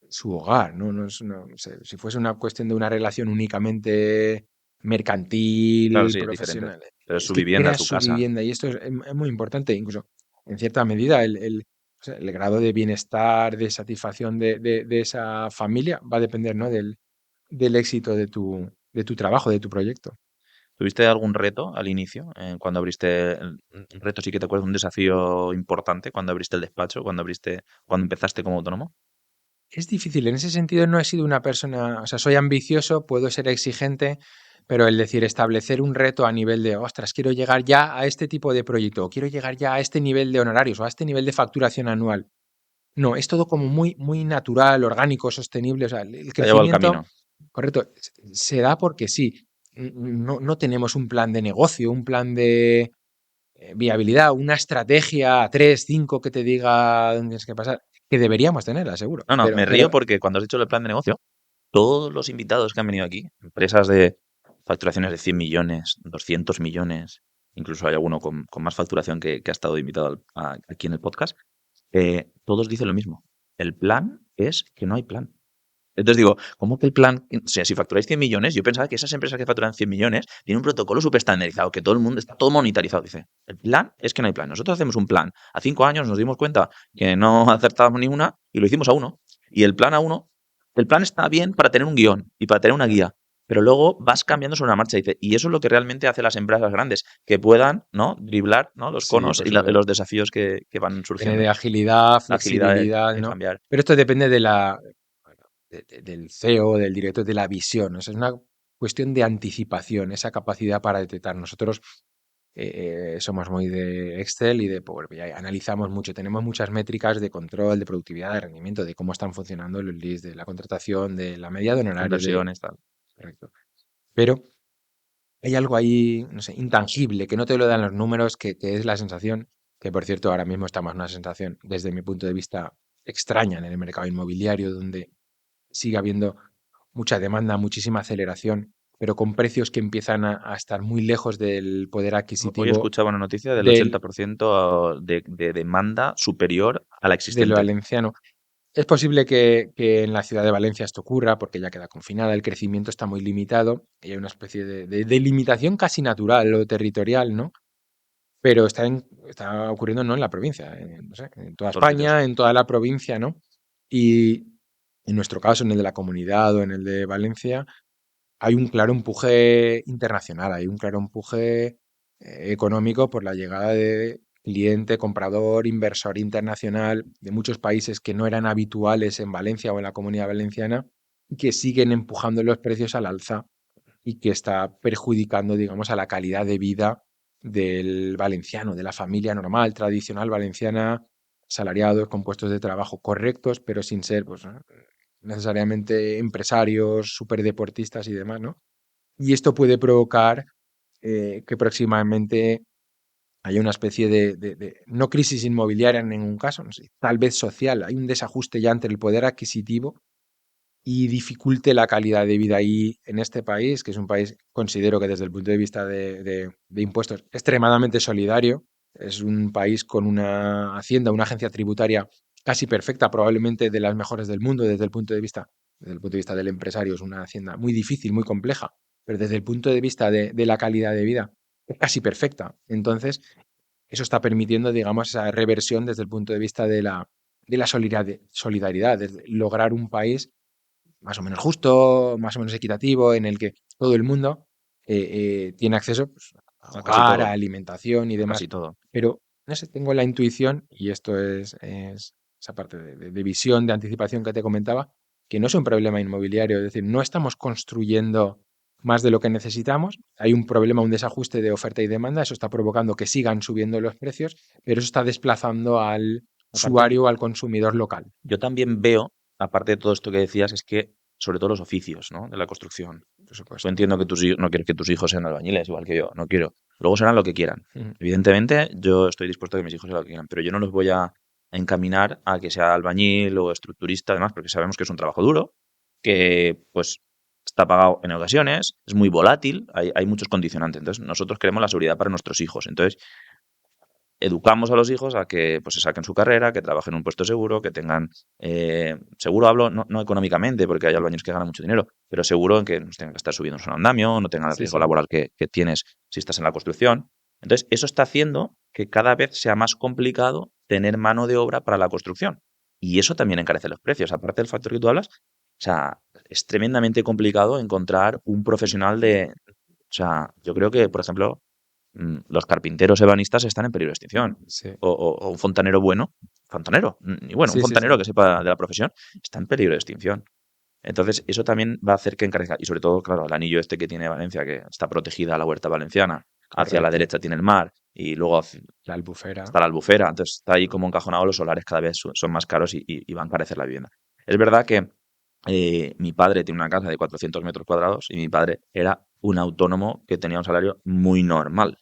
su hogar, ¿no? No sé, si fuese una cuestión de una relación únicamente Claro, mercantil, sí, es diferente. profesional, Pero es es su que vivienda, es creas su su casa. vivienda y esto es muy importante, incluso en cierta medida o sea, el grado de bienestar, de satisfacción de esa familia va a depender, ¿no? del éxito de tu trabajo, de tu proyecto. ¿Tuviste algún reto al inicio? Cuando abriste un reto sí que te acuerdas, un desafío importante cuando abriste el despacho, cuando empezaste como autónomo. Es difícil, en ese sentido no he sido una persona, o sea, soy ambicioso, puedo ser exigente, pero el decir, establecer un reto a nivel de, ostras, quiero llegar ya a este tipo de proyecto, o quiero llegar ya a este nivel de honorarios, o a este nivel de facturación anual. No, es todo como muy, muy natural, orgánico, sostenible. O sea, el Te ha llevado el crecimiento, camino. correcto, se da porque sí. No tenemos un plan de negocio, un plan de viabilidad, una estrategia a 3, 5 que te diga dónde tienes que pasar, que deberíamos tenerla, seguro. No, no, Pero, me pero río porque cuando has dicho el plan de negocio, todos los invitados que han venido aquí, empresas de facturaciones de 100 millones, 200 millones, incluso hay alguno con más facturación que ha estado invitado aquí en el podcast, todos dicen lo mismo. El plan es que no hay plan. Entonces digo, ¿cómo que el plan? O sea, si facturáis 100 millones, yo pensaba que esas empresas que facturan 100 millones tienen un protocolo súper estandarizado, que todo el mundo está todo monetarizado. Dice, el plan es que no hay plan. Nosotros hacemos un plan. A 5 años nos dimos cuenta que no acertábamos ni una y lo hicimos a uno. Y el plan a uno, el plan está bien para tener un guión y para tener una guía. pero luego vas cambiando sobre la marcha. Dice, y eso es lo que realmente hace las empresas grandes, que puedan, ¿no?, driblar, ¿no?, los Sí, conos por y supuesto. los desafíos que van Tiene surgiendo. de agilidad, La agilidad flexibilidad, de ¿no? cambiar. Pero esto depende del CEO, del director, de la visión. O sea, es una cuestión de anticipación, esa capacidad para detectar. Nosotros somos muy de Excel y de Power BI. Analizamos mucho, tenemos muchas métricas de control, de productividad, de rendimiento, de cómo están funcionando los leads, de la contratación, de la media de honorarios, de... Conversiones, tal. Correcto. Pero hay algo ahí, no sé, intangible, que no te lo dan los números, que es la sensación, que por cierto ahora mismo estamos en una sensación, desde mi punto de vista, extraña en el mercado inmobiliario, donde sigue habiendo mucha demanda, muchísima aceleración, pero con precios que empiezan a estar muy lejos del poder Hoy adquisitivo escuchaba una noticia del del, 80% de demanda superior a la del existente. valenciano. Es posible que en la ciudad de Valencia esto ocurra porque ya queda confinada, el crecimiento está muy limitado y hay una especie de limitación casi natural o territorial, ¿no? Pero está ocurriendo no en la provincia, no sé, en toda Todos sitios. España, en toda la provincia, ¿no? Y en nuestro caso, en el de la comunidad o en el de Valencia, hay un claro empuje internacional, hay un claro empuje económico por la llegada de cliente, comprador, inversor internacional de muchos países que no eran habituales en Valencia o en la comunidad valenciana y que siguen empujando los precios al alza y que está perjudicando, digamos, a la calidad de vida del valenciano, de la familia normal, tradicional valenciana, salariados, con puestos de trabajo correctos, pero sin ser, pues, ¿no?, necesariamente empresarios, superdeportistas y demás, ¿no? Y esto puede provocar que próximamente haya una especie no crisis inmobiliaria en ningún caso, no sé, tal vez social. Hay un desajuste ya entre el poder adquisitivo y dificulte la calidad de vida ahí en este país, que es un país, considero que desde el punto de vista de impuestos, extremadamente solidario. Es un país con una hacienda, una agencia tributaria casi perfecta, probablemente de las mejores del mundo desde el punto de vista del empresario. Es una hacienda muy difícil, muy compleja, pero desde el punto de vista de la calidad de vida es casi perfecta. Entonces, eso está permitiendo, digamos, esa reversión desde el punto de vista de la solidaridad, de lograr un país más o menos justo, más o menos equitativo, en el que todo el mundo tiene acceso, pues, a A casi hogar, todo. a alimentación y A demás. casi todo. Pero, no sé, tengo la intuición, y esto es esa parte de visión, de anticipación que te comentaba, que no es un problema inmobiliario, es decir, no estamos construyendo más de lo que necesitamos, hay un problema, un desajuste de oferta y demanda, eso está provocando que sigan subiendo los precios, pero eso está desplazando al Aparte, usuario, al consumidor local, yo también veo, aparte de todo esto que decías, es que sobre todo los oficios, ¿no?, de la construcción. por Tú supuesto. entiendo que no quieres que tus hijos sean albañiles, igual que yo, no quiero. Luego serán lo que quieran. Ujú. Evidentemente, yo estoy dispuesto a que mis hijos sean lo que quieran, pero yo no los voy a encaminar a que sea albañil o estructurista, además, porque sabemos que es un trabajo duro, que pues está pagado en ocasiones, es muy volátil, hay muchos condicionantes. Entonces, nosotros queremos la seguridad para nuestros hijos. Entonces, educamos a los hijos a que pues se saquen su carrera, que trabajen en un puesto seguro, que tengan, seguro hablo, no económicamente, porque hay albañiles que ganan mucho dinero, pero seguro en que no tengan que estar subiendo un andamio, no tengan el Sí, riesgo sí. laboral que tienes si estás en la construcción. Entonces, eso está haciendo que cada vez sea más complicado tener mano de obra para la construcción. Y eso también encarece los precios. Aparte del factor que tú hablas, o sea, es tremendamente complicado encontrar un profesional o sea, yo creo que, por ejemplo, los carpinteros ebanistas están en peligro de extinción. Sí, O un fontanero bueno, fontanero, y bueno, un sí, sí, sí. fontanero que sepa de la profesión, está en peligro de extinción. Entonces, eso también va a hacer que encarezca. Y sobre todo, claro, el anillo este que tiene Valencia, que está protegida la huerta valenciana, hacia la Correcto. derecha tiene el mar, y luego La Albufera. está la Albufera. Entonces, está ahí como encajonado, los solares cada vez son más caros y va a encarecer la vivienda. Es verdad que mi padre tiene una casa de 400 metros cuadrados y mi padre era un autónomo que tenía un salario muy normal.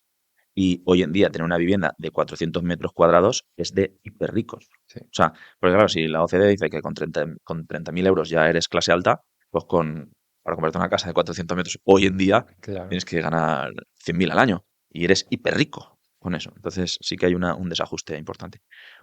Y hoy en día tener una vivienda de 400 metros cuadrados es de hiperricos. Sí, O sea, porque claro, si la OCDE dice que con 30.000 euros ya eres clase alta, pues para comprarte una casa de 400 metros hoy en día claro. tienes que ganar 100.000 al año y eres hiperrico con eso. Entonces sí que hay un desajuste importante.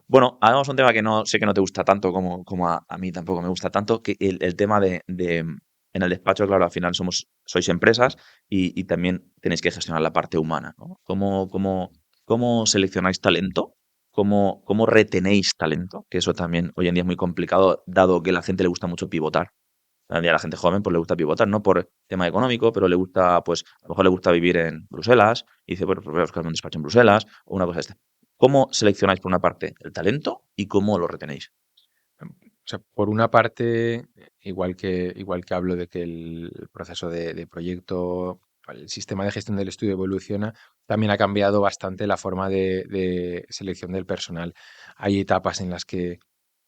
Bueno, hagamos un tema que no sé que no te gusta tanto como a mí tampoco me gusta tanto, que el tema en el despacho, claro, al final sois empresas y también tenéis que gestionar la parte humana, ¿no? ¿Cómo seleccionáis talento? ¿Cómo retenéis talento? Que eso también hoy en día es muy complicado, dado que a la gente le gusta mucho pivotar. A la gente joven pues le gusta pivotar, no por tema económico, pero le gusta, pues a lo mejor le gusta vivir en Bruselas y dice, bueno, pues voy a buscarme un despacho en Bruselas o una cosa de esta. ¿Cómo seleccionáis por una parte el talento y cómo lo retenéis? O sea, por una parte, igual que hablo de que el proceso de proyecto, el sistema de gestión del estudio evoluciona, también ha cambiado bastante la forma de selección del personal. Hay etapas en las que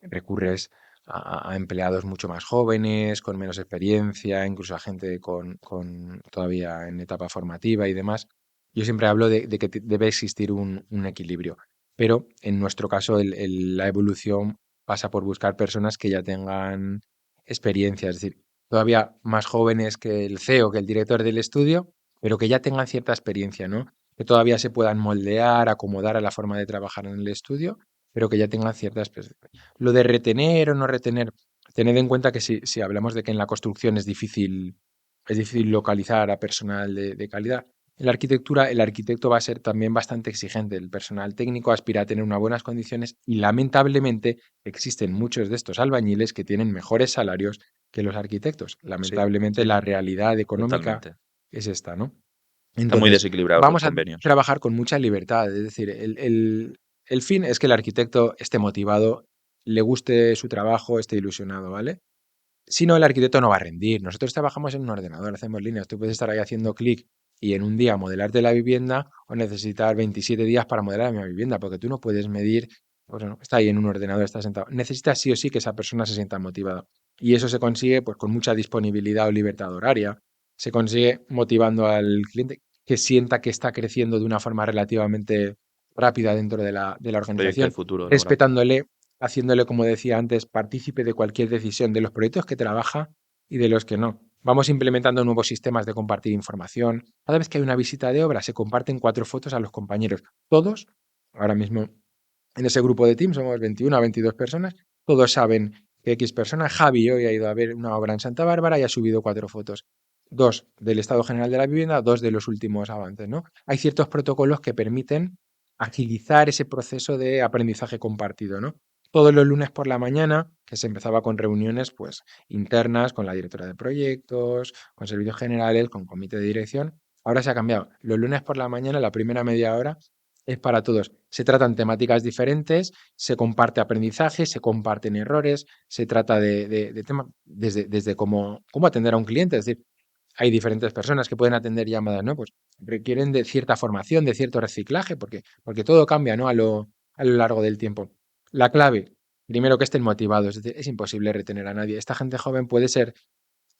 recurres a empleados mucho más jóvenes, con menos experiencia, incluso a gente con todavía en etapa formativa y demás. Yo siempre hablo de que debe existir un equilibrio, pero en nuestro caso la evolución pasa por buscar personas que ya tengan experiencia, es decir, todavía más jóvenes que el CEO, que el director del estudio, pero que ya tengan cierta experiencia, ¿no? Que todavía se puedan moldear, acomodar a la forma de trabajar en el estudio, pero que ya tengan cierta experiencia. Lo de retener o no retener, tened en cuenta que si hablamos de que en la construcción es difícil localizar a personal de calidad, en la arquitectura, el arquitecto va a ser también bastante exigente. El personal técnico aspira a tener unas buenas condiciones y lamentablemente existen muchos de estos albañiles que tienen mejores salarios que los arquitectos. Sí, Lamentablemente sí, la sí, realidad económica totalmente. es esta, ¿no? Están muy Entonces, desequilibrados los vamos a convenios. trabajar con mucha libertad. Es decir, el fin es que el arquitecto esté motivado, le guste su trabajo, esté ilusionado, ¿vale? Si no, el arquitecto no va a rendir. Nosotros trabajamos en un ordenador, hacemos líneas. Tú puedes estar ahí haciendo clic y en un día modelarte la vivienda o necesitar 27 días para modelar mi vivienda, porque tú no puedes medir, pues no, está ahí en un ordenador, está sentado. Necesitas sí o sí que esa persona se sienta motivada. Y eso se consigue pues con mucha disponibilidad o libertad horaria. Se consigue motivando al cliente que sienta que está creciendo de una forma relativamente rápida dentro de la Proyecto de organización, futuro, lograr. respetándole, haciéndole, como decía antes, partícipe de cualquier decisión de los proyectos que trabaja y de los que no. Vamos implementando nuevos sistemas de compartir información. Cada vez que hay una visita de obra, se comparten 4 fotos a los compañeros. Todos, ahora mismo en ese grupo de Teams somos 21 a 22 personas, todos saben que X persona, Javi hoy ha ido a ver una obra en Santa Bárbara y ha subido 4 fotos. 2 del estado general de la vivienda, 2 de los últimos avances, ¿no? Hay ciertos protocolos que permiten agilizar ese proceso de aprendizaje compartido, ¿no? Todos los lunes por la mañana, que se empezaba con reuniones pues internas, con la directora de proyectos, con servicios generales, con comité de dirección. Ahora se ha cambiado. Los lunes por la mañana, la primera media hora, es para todos. Se tratan temáticas diferentes, se comparte aprendizaje, se comparten errores, se trata de temas desde cómo atender a un cliente. Es decir, hay diferentes personas que pueden atender llamadas, ¿no? Pues requieren de cierta formación, de cierto reciclaje, porque todo cambia, ¿no? A lo largo del tiempo. La clave, primero que estén motivados, es decir, es imposible retener a nadie. Esta gente joven puede ser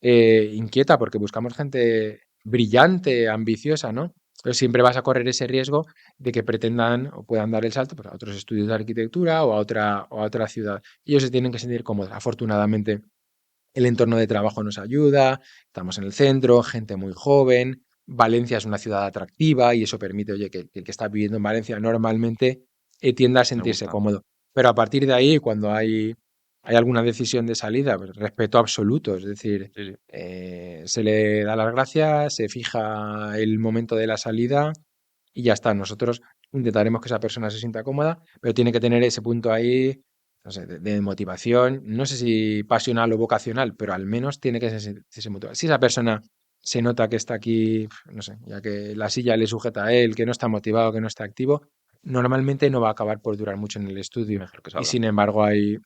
inquieta porque buscamos gente brillante, ambiciosa, ¿no? Pero siempre vas a correr ese riesgo de que pretendan o puedan dar el salto pues, a otros estudios de arquitectura o a otra ciudad. Ellos se tienen que sentir cómodos. Afortunadamente, el entorno de trabajo nos ayuda, estamos en el centro, gente muy joven. Valencia es una ciudad atractiva y eso permite, oye, que el que está viviendo en Valencia normalmente tienda a Me sentirse gusta. cómodo. Pero a partir de ahí, cuando hay alguna decisión de salida, pues, respeto absoluto, es decir, Sí, sí. se le da las gracias, se fija el momento de la salida y ya está. Nosotros intentaremos que esa persona se sienta cómoda, pero tiene que tener ese punto ahí, no sé, de motivación, no sé si pasional o vocacional, pero al menos tiene que sentirse motivado. Si esa persona se nota que está aquí, no sé, ya que la silla le sujeta a él, que no está motivado, que no está activo, normalmente no va a acabar por durar mucho en el estudio. Mejor que Y salga. sin embargo hay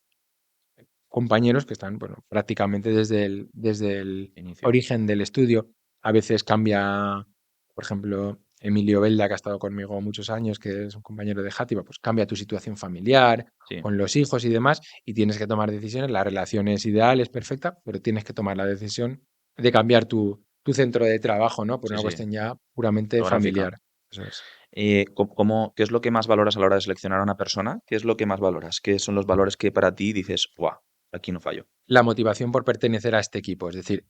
compañeros que están, bueno, prácticamente desde el Inicio. origen del estudio. A veces cambia, por ejemplo, Emilio Belda, que ha estado conmigo muchos años, que es un compañero de Játiva, pues cambia tu situación familiar, Sí, con los hijos y demás, y tienes que tomar decisiones. La relación es ideal, es perfecta, pero tienes que tomar la decisión de cambiar tu centro de trabajo, ¿no? Por sí, una sí. cuestión ya puramente Geográfica. familiar. Eso es. ¿Qué es lo que más valoras a la hora de seleccionar a una persona? ¿Qué es lo que más valoras? ¿Qué son los valores que para ti dices, ¡buah! Aquí no fallo. La motivación por pertenecer a este equipo, es decir,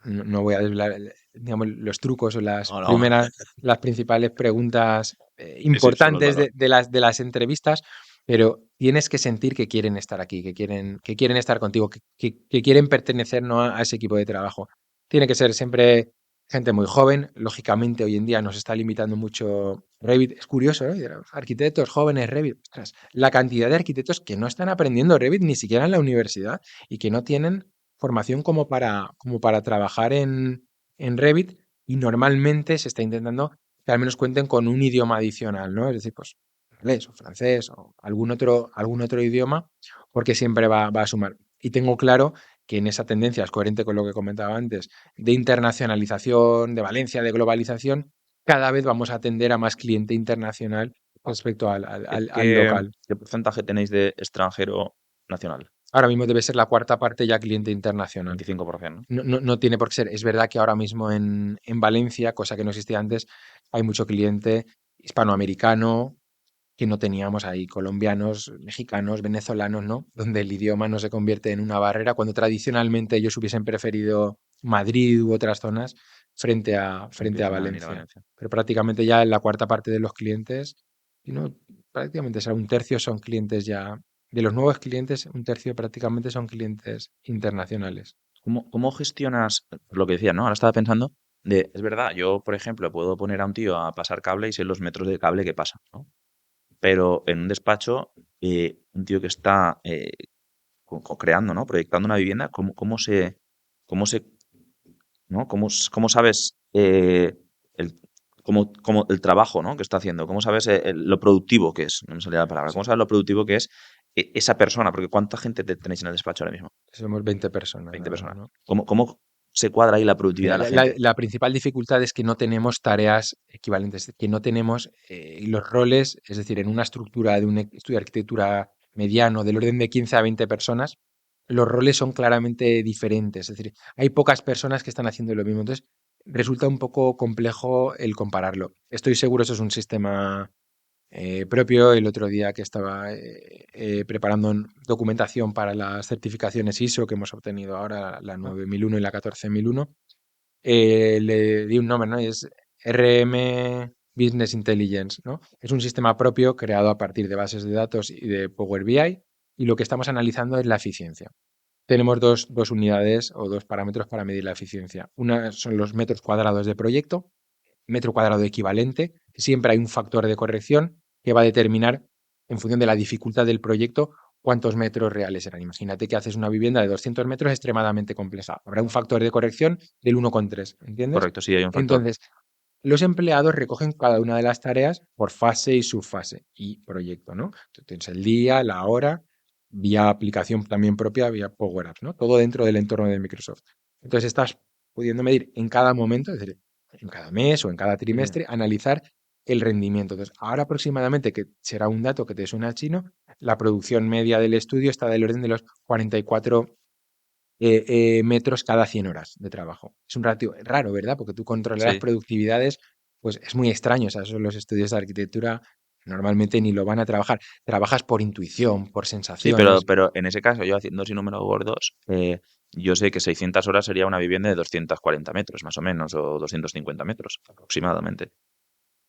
no voy a desvelar, digamos, los trucos o No, no. las principales preguntas Sí, sí, son los importantes valores. de las entrevistas, pero tienes que sentir que quieren estar aquí, que quieren estar contigo, que quieren pertenecer, ¿no? a ese equipo de trabajo. Tiene que ser siempre gente muy joven. Lógicamente, hoy en día nos está limitando mucho Revit. Es curioso, ¿no? Y dirás, arquitectos jóvenes, Revit. Ostras, la cantidad de arquitectos que no están aprendiendo Revit ni siquiera en la universidad y que no tienen formación como para trabajar en Revit y normalmente se está intentando que al menos cuenten con un idioma adicional, ¿no? Es decir, pues inglés o francés o algún otro idioma, porque siempre va a sumar. Y tengo claro que en esa tendencia, es coherente con lo que comentaba antes, de internacionalización, de Valencia, de globalización, cada vez vamos a atender a más cliente internacional respecto al local. ¿Qué porcentaje tenéis de extranjero nacional? Ahora mismo debe ser la cuarta parte ya cliente internacional. 25%, ¿no? No tiene por qué ser. Es verdad que ahora mismo en Valencia, cosa que no existía antes, hay mucho cliente hispanoamericano que no teníamos ahí, colombianos, mexicanos, venezolanos, ¿no? Donde el idioma no se convierte en una barrera, cuando tradicionalmente ellos hubiesen preferido Madrid u otras zonas frente a Empiezan a venir a Valencia. Valencia. Pero prácticamente ya en la cuarta parte de los clientes, y no, prácticamente será un tercio son clientes ya, de los nuevos clientes, un tercio prácticamente son clientes internacionales. ¿Cómo gestionas lo que decía, ¿no? Ahora estaba pensando es verdad, yo, por ejemplo, puedo poner a un tío a pasar cable y sé los metros de cable que pasa, ¿no? Pero en un despacho, un tío que está creando, ¿no? Proyectando una vivienda, cómo se, ¿no? Cómo sabes el, el trabajo, ¿no? Que está haciendo? ¿Cómo sabes lo productivo que es? No me salía la palabra. Sí, ¿Cómo sabes lo productivo que es esa persona? Porque ¿cuánta gente tenéis en el despacho ahora mismo? somos 20 personas 20 nada más, personas. ¿no? ¿Cómo se cuadra ahí la productividad Mira, de la gente? la principal dificultad es que no tenemos tareas equivalentes, que no tenemos los roles, es decir, en una estructura de un estudio de arquitectura mediano del orden de 15 a 20 personas, los roles son claramente diferentes, es decir, hay pocas personas que están haciendo lo mismo, entonces resulta un poco complejo el compararlo. Estoy seguro eso es un sistema propio. El otro día que estaba preparando documentación para las certificaciones ISO que hemos obtenido ahora, la Ah, 9001 y la 14001, le di un nombre, ¿no? Y es RM Business Intelligence, ¿no? Es un sistema propio creado a partir de bases de datos y de Power BI, y lo que estamos analizando es la eficiencia. Tenemos dos unidades o dos parámetros para medir la eficiencia. Una son los metros cuadrados de proyecto, metro cuadrado equivalente. Siempre hay un factor de corrección que va a determinar, en función de la dificultad del proyecto, cuántos metros reales serán. Imagínate que haces una vivienda de 200 metros extremadamente compleja. Habrá un factor de corrección del 1,3, ¿entiendes? correcto, sí, hay un factor. Entonces, los empleados recogen cada una de las tareas por fase y subfase y proyecto, ¿no? Tú tienes el día, la hora, vía aplicación también propia, vía Power Apps, ¿no? Todo dentro del entorno de Microsoft. Entonces estás pudiendo medir en cada momento, es decir, en cada mes o en cada Ujú. trimestre, analizar el rendimiento. Entonces, ahora aproximadamente, que será un dato que te suena chino, la producción media del estudio está del orden de los 44 metros cada 100 horas de trabajo. Es un ratio raro, ¿verdad? Porque tú controlar las Sí, productividades, pues es muy extraño. O sea, eso los estudios de arquitectura normalmente ni lo van a trabajar. Trabajas por intuición, por sí, sensaciones. pero en ese caso, yo haciendo sin números gordos, yo sé que 600 horas sería una vivienda de 240 metros, más o menos, o 250 metros, aproximadamente,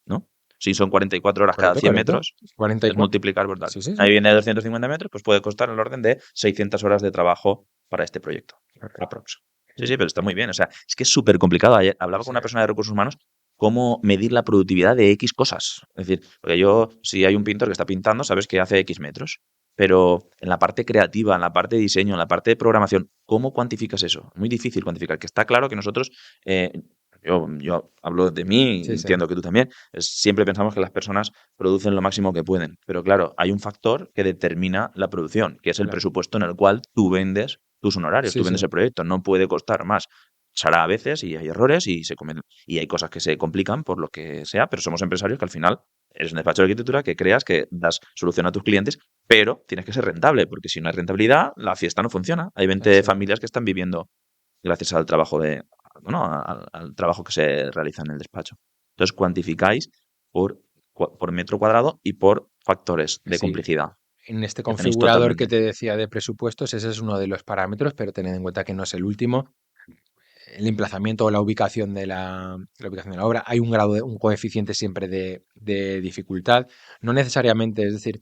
¿no? Si son 44 horas cada Correcto, 100 correcto. metros, es 44. multiplicar por tal. Sí, sí, Una sí. vivienda de 250 metros, pues puede costar el orden de 600 horas de trabajo para este proyecto. Correcto. Aprox. Sí, Sí, sí, pero está muy bien. O sea, es que es súper complicado. Ayer hablaba con sí, una persona de recursos humanos cómo medir la productividad de X cosas. Es decir, porque yo, si hay un pintor que está pintando, sabes que hace X metros. Pero en la parte creativa, en la parte de diseño, en la parte de programación, ¿cómo cuantificas eso? Muy difícil cuantificar. Que está claro que nosotros, eh, yo hablo de mí y sí, sí, entiendo que tú también, siempre pensamos que las personas producen lo máximo que pueden. Pero claro, hay un factor que determina la producción, que es el claro. presupuesto en el cual tú vendes tus honorarios, tú Sí, vendes sí, el proyecto, no puede costar más. Será a veces y hay errores y se cometen, y hay cosas que se complican por lo que sea, pero somos empresarios que al final eres un despacho de arquitectura que creas que das solución a tus clientes, pero tienes que ser rentable, porque si no hay rentabilidad, la fiesta no funciona. Hay 20 exacto. familias que están viviendo gracias al trabajo bueno, al trabajo que se realiza en el despacho. Entonces, cuantificáis por, por metro cuadrado y por factores de Sí, complejidad en este que tenéis configurador que totalmente. te decía de presupuestos, ese es uno de los parámetros, pero tened en cuenta que no es el último. El emplazamiento o la ubicación de la obra, hay un grado un coeficiente siempre de dificultad. No necesariamente, es decir,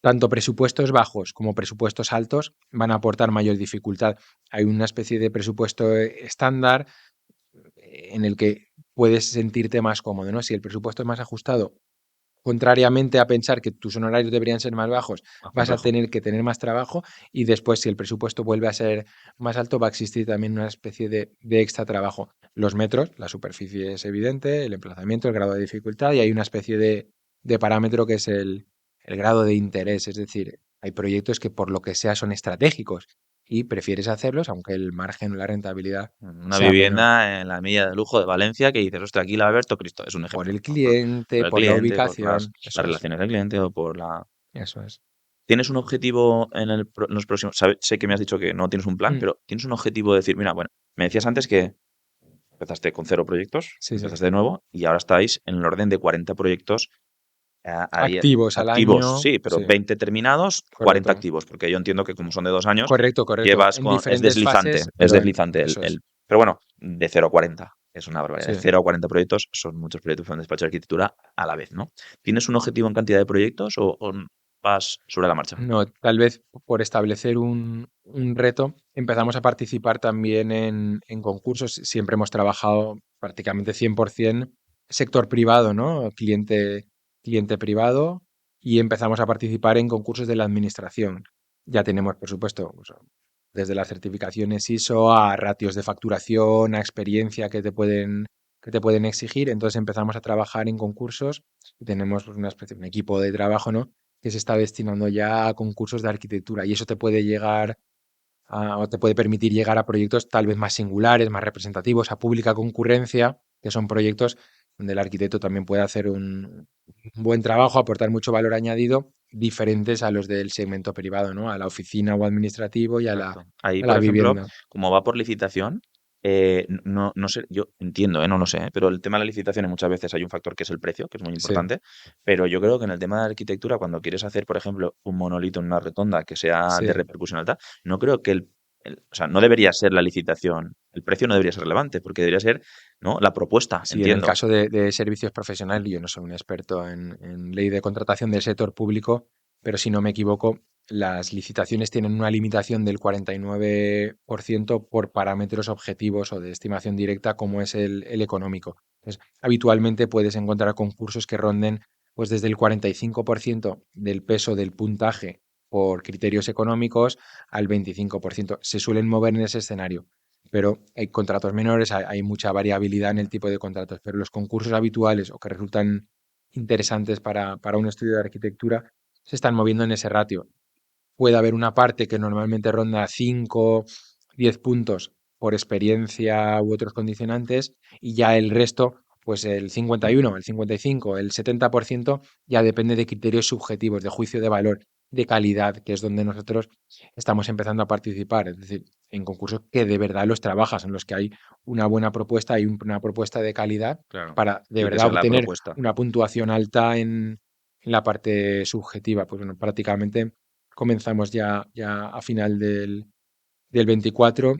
tanto presupuestos bajos como presupuestos altos van a aportar mayor dificultad. Hay una especie de presupuesto estándar en el que puedes sentirte más cómodo, ¿no? Si el presupuesto es más ajustado, contrariamente a pensar que tus honorarios deberían ser más bajos, Más vas a complejo. tener que tener más trabajo y después, si el presupuesto vuelve a ser más alto, va a existir también una especie de extra trabajo. Los metros, la superficie es evidente, el emplazamiento, el grado de dificultad y hay una especie de parámetro que es el grado de interés. Es decir, hay proyectos que por lo que sea son estratégicos y prefieres hacerlos aunque el margen o la rentabilidad Una sea menor. vivienda en la milla de lujo de Valencia que dices, ostras, aquí la va a ver todo Cristo. Es un Por ejemplo, el ¿no? cliente, Por el por la cliente, por las, ubicación, las eso es, relaciones del cliente o por la... eso es. ¿Tienes un objetivo en los próximos? Sé que me has dicho que no tienes un plan, Mm, pero ¿tienes un objetivo de decir, mira, bueno, me decías antes que empezaste con 0 proyectos, sí, sí. empezaste de nuevo y ahora estáis en el orden de 40 proyectos a día Activos al activos, año, sí, pero sí, 20 terminados, 40 correcto. activos, porque yo entiendo que como son de 2 años, Correcto, correcto. llevas En con... diferentes fases, Es pero deslizante eso es. pero bueno, de 0 a 40 es una barbaridad. De Sí. 0 a 40 proyectos son muchos proyectos para un despacho de arquitectura a la vez, ¿no? ¿Tienes un objetivo en cantidad de proyectos o vas sobre la marcha? No, tal vez por establecer un reto, empezamos a participar también en concursos. Siempre hemos trabajado prácticamente 100% sector privado, ¿no? Cliente privado, y empezamos a participar en concursos de la administración. Ya tenemos, por supuesto, pues, desde las certificaciones ISO a ratios de facturación, a experiencia que te pueden exigir. Entonces empezamos a trabajar en concursos y tenemos pues, una especie, un equipo de trabajo, ¿no? Que se está destinando ya a concursos de arquitectura y eso te puede llegar o te puede permitir llegar a proyectos tal vez más singulares, más representativos, a pública concurrencia, que son proyectos donde el arquitecto también puede hacer un buen trabajo, aportar mucho valor añadido, diferentes a los del segmento privado, ¿no? A la oficina o administrativo y a la, Exacto. Ahí, a por la ejemplo, vivienda. como va por licitación, no sé, yo entiendo, no lo sé, pero el tema de la licitación muchas veces hay un factor que es el precio, que es muy Sí, importante, pero yo creo que en el tema de la arquitectura, cuando quieres hacer, por ejemplo, un monolito en una rotonda que sea de sí. repercusión alta, no creo que o sea, no debería ser la licitación, el precio no debería ser relevante, porque debería ser, ¿no? La propuesta, Sí, en el entiendo. caso de servicios profesionales, yo no soy un experto en ley de contratación del sector público, pero si no me equivoco, las licitaciones tienen una limitación del 49% por parámetros objetivos o de estimación directa, como es el económico. Entonces, habitualmente puedes encontrar concursos que ronden pues desde el 45% del peso del puntaje por criterios económicos al 25%. Se suelen mover en ese escenario, pero hay contratos menores, hay mucha variabilidad en el tipo de contratos, pero los concursos habituales o que resultan interesantes para un estudio de arquitectura se están moviendo en ese ratio. Puede haber una parte que normalmente ronda 5, 10 puntos por experiencia u otros condicionantes y ya el resto, pues el 51, el 55, el 70% ya depende de criterios subjetivos, de juicio de valor, de calidad, que es donde nosotros estamos empezando a participar, es decir, en concursos que de verdad los trabajas, en los que hay una buena propuesta, hay una propuesta de calidad Claro. para de Y que verdad sea la obtener propuesta. una puntuación alta en la parte subjetiva. Pues bueno, prácticamente comenzamos ya a final del 24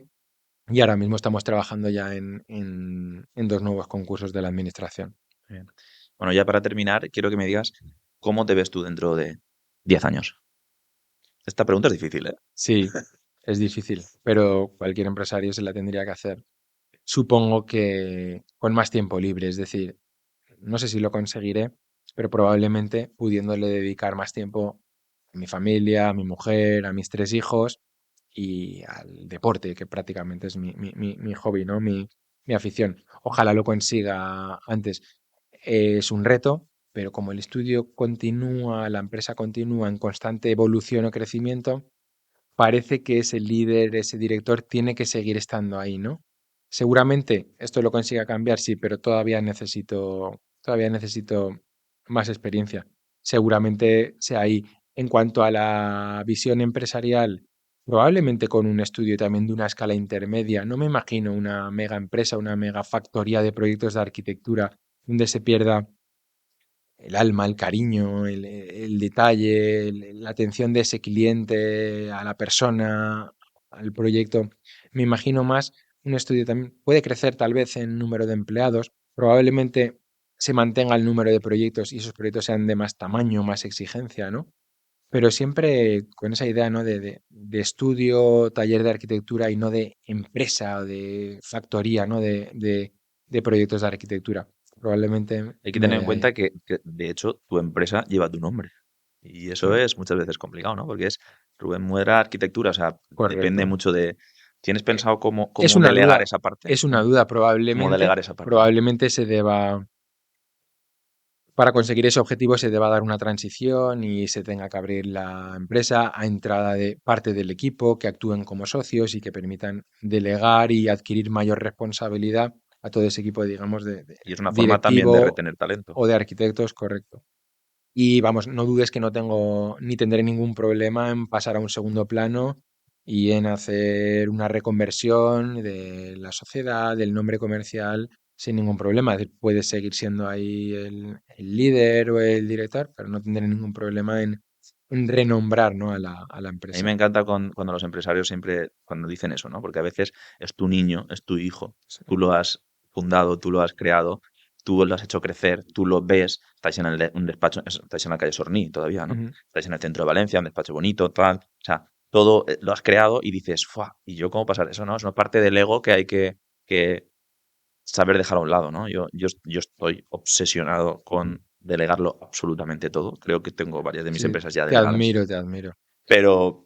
y ahora mismo estamos trabajando ya en dos nuevos concursos de la administración. Bien. Bueno, ya para terminar, quiero que me digas cómo te ves tú dentro de 10 años. Esta pregunta es difícil, ¿eh? Sí, es difícil, pero cualquier empresario se la tendría que hacer. Supongo que con más tiempo libre, es decir, no sé si lo conseguiré, pero probablemente pudiéndole dedicar más tiempo a mi familia, a mi mujer, a mis 3 hijos y al deporte, que prácticamente es mi hobby, ¿no? Mi afición. Ojalá lo consiga antes. Es un reto, pero como el estudio continúa, la empresa continúa en constante evolución o crecimiento, parece que ese líder, ese director, tiene que seguir estando ahí, ¿no? Seguramente esto lo consiga cambiar, sí, pero todavía necesito más experiencia. Seguramente sea ahí. En cuanto a la visión empresarial, probablemente con un estudio también de una escala intermedia. No me imagino una mega empresa, una mega factoría de proyectos de arquitectura donde se pierda el alma, el cariño, el detalle, la atención de ese cliente a la persona, al proyecto. Me imagino más un estudio también. Puede crecer tal vez en número de empleados, probablemente se mantenga el número de proyectos y esos proyectos sean de más tamaño, más exigencia, ¿no? Pero siempre con esa idea, ¿no? De estudio, taller de arquitectura y no de empresa o de factoría, ¿no? De proyectos de arquitectura. Probablemente Hay que me tener en vea ahí. cuenta que, de hecho, tu empresa lleva tu nombre. Y eso Mm, es muchas veces complicado, ¿no? Porque es Rubén Muera Arquitectura, o sea, depende correcto. mucho de... ¿Tienes Eh, pensado cómo, Es cómo una delegar duda, esa parte? es una duda. ¿Cómo Probablemente, delegar esa parte? probablemente se deba, para conseguir ese objetivo se deba dar una transición y se tenga que abrir la empresa a entrada de parte del equipo que actúen como socios y que permitan delegar y adquirir mayor responsabilidad a todo ese equipo, digamos, de Y es una forma también de directivo retener talento. o de arquitectos, correcto. Y vamos, no dudes que no tengo ni tendré ningún problema en pasar a un segundo plano y en hacer una reconversión de la sociedad, del nombre comercial, sin ningún problema. Es decir, puedes seguir siendo ahí el líder o el director, pero no tendré ningún problema en renombrar, ¿no? a la A mí me empresa. encanta cuando los empresarios siempre, cuando dicen eso, ¿no? Porque a veces es tu niño, es tu hijo, Sí. tú lo has fundado, tú lo has creado, tú lo has hecho crecer, tú lo ves, estáis en un despacho, estáis en la calle Sorní todavía, ¿no? Ujú. Estáis en el centro de Valencia, un despacho bonito, tal, o sea, todo lo has creado y dices, ¡fua! ¿Y yo cómo pasar eso, no? Es una parte del ego que hay que saber dejar a un lado, ¿no? Yo estoy obsesionado con delegarlo absolutamente todo. Creo que tengo varias de mis Sí, empresas ya te delegadas. admiro, te admiro. Pero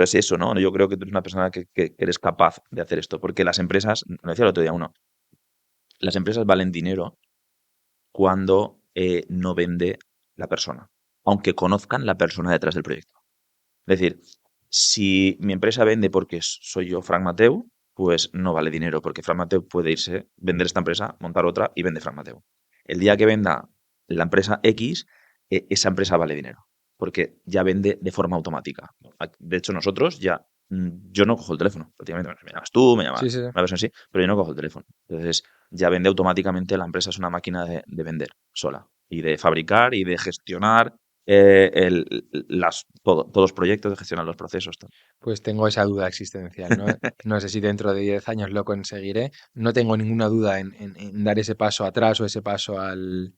es eso, ¿no? Yo creo que tú eres una persona que eres capaz de hacer esto, porque las empresas, lo decía el otro día uno, las empresas valen dinero cuando no vende la persona, aunque conozcan la persona detrás del proyecto. Es decir, si mi empresa vende porque soy yo Frank Mateu, pues no vale dinero, porque Frank Mateu puede irse, vender esta empresa, montar otra y vende Frank Mateu. El día que venda la empresa X, esa empresa vale dinero, porque ya vende de forma automática. De hecho, nosotros ya, yo no cojo el teléfono, prácticamente me llamas tú, me llamas Sí, sí, sí. una persona así, pero yo no cojo el teléfono. Entonces, ya vende automáticamente, la empresa es una máquina de vender sola y de fabricar y de gestionar todos los proyectos, de gestionar los procesos. Tal. Pues tengo esa duda existencial, ¿no? No sé si dentro de 10 años lo conseguiré. No tengo ninguna duda en dar ese paso atrás o ese paso al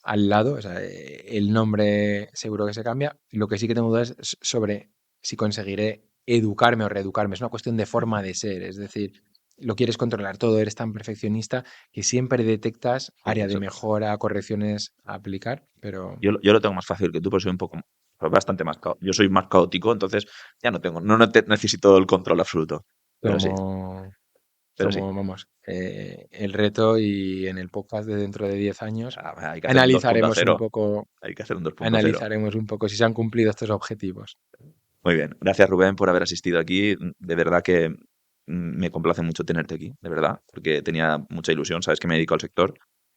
lado. O sea, el nombre seguro que se cambia. Lo que sí que tengo dudas es sobre si conseguiré educarme o reeducarme. Es una cuestión de forma de ser. Es decir, lo quieres controlar todo, eres tan perfeccionista que siempre detectas Sí, área de eso pasa. mejora, correcciones a aplicar, pero Yo lo tengo más fácil que tú, pero soy un poco, pues bastante más yo soy más caótico, entonces ya no tengo, necesito el control absoluto. Pero sí, tomo, pero sí. vamos, el reto y en el podcast de dentro de 10 años Hay que hacer un 2.0. Hay que hacer un 2.0. analizaremos un poco si se han cumplido estos objetivos. Muy bien. Gracias, Rubén, por haber asistido aquí. De verdad que me complace mucho tenerte aquí, de verdad, porque tenía mucha ilusión, sabes que me dedico al sector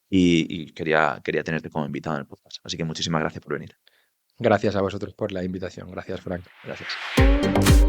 y quería tenerte como invitado en el podcast. Así que muchísimas gracias por venir. Gracias a vosotros por la invitación. Gracias, Frank. Gracias.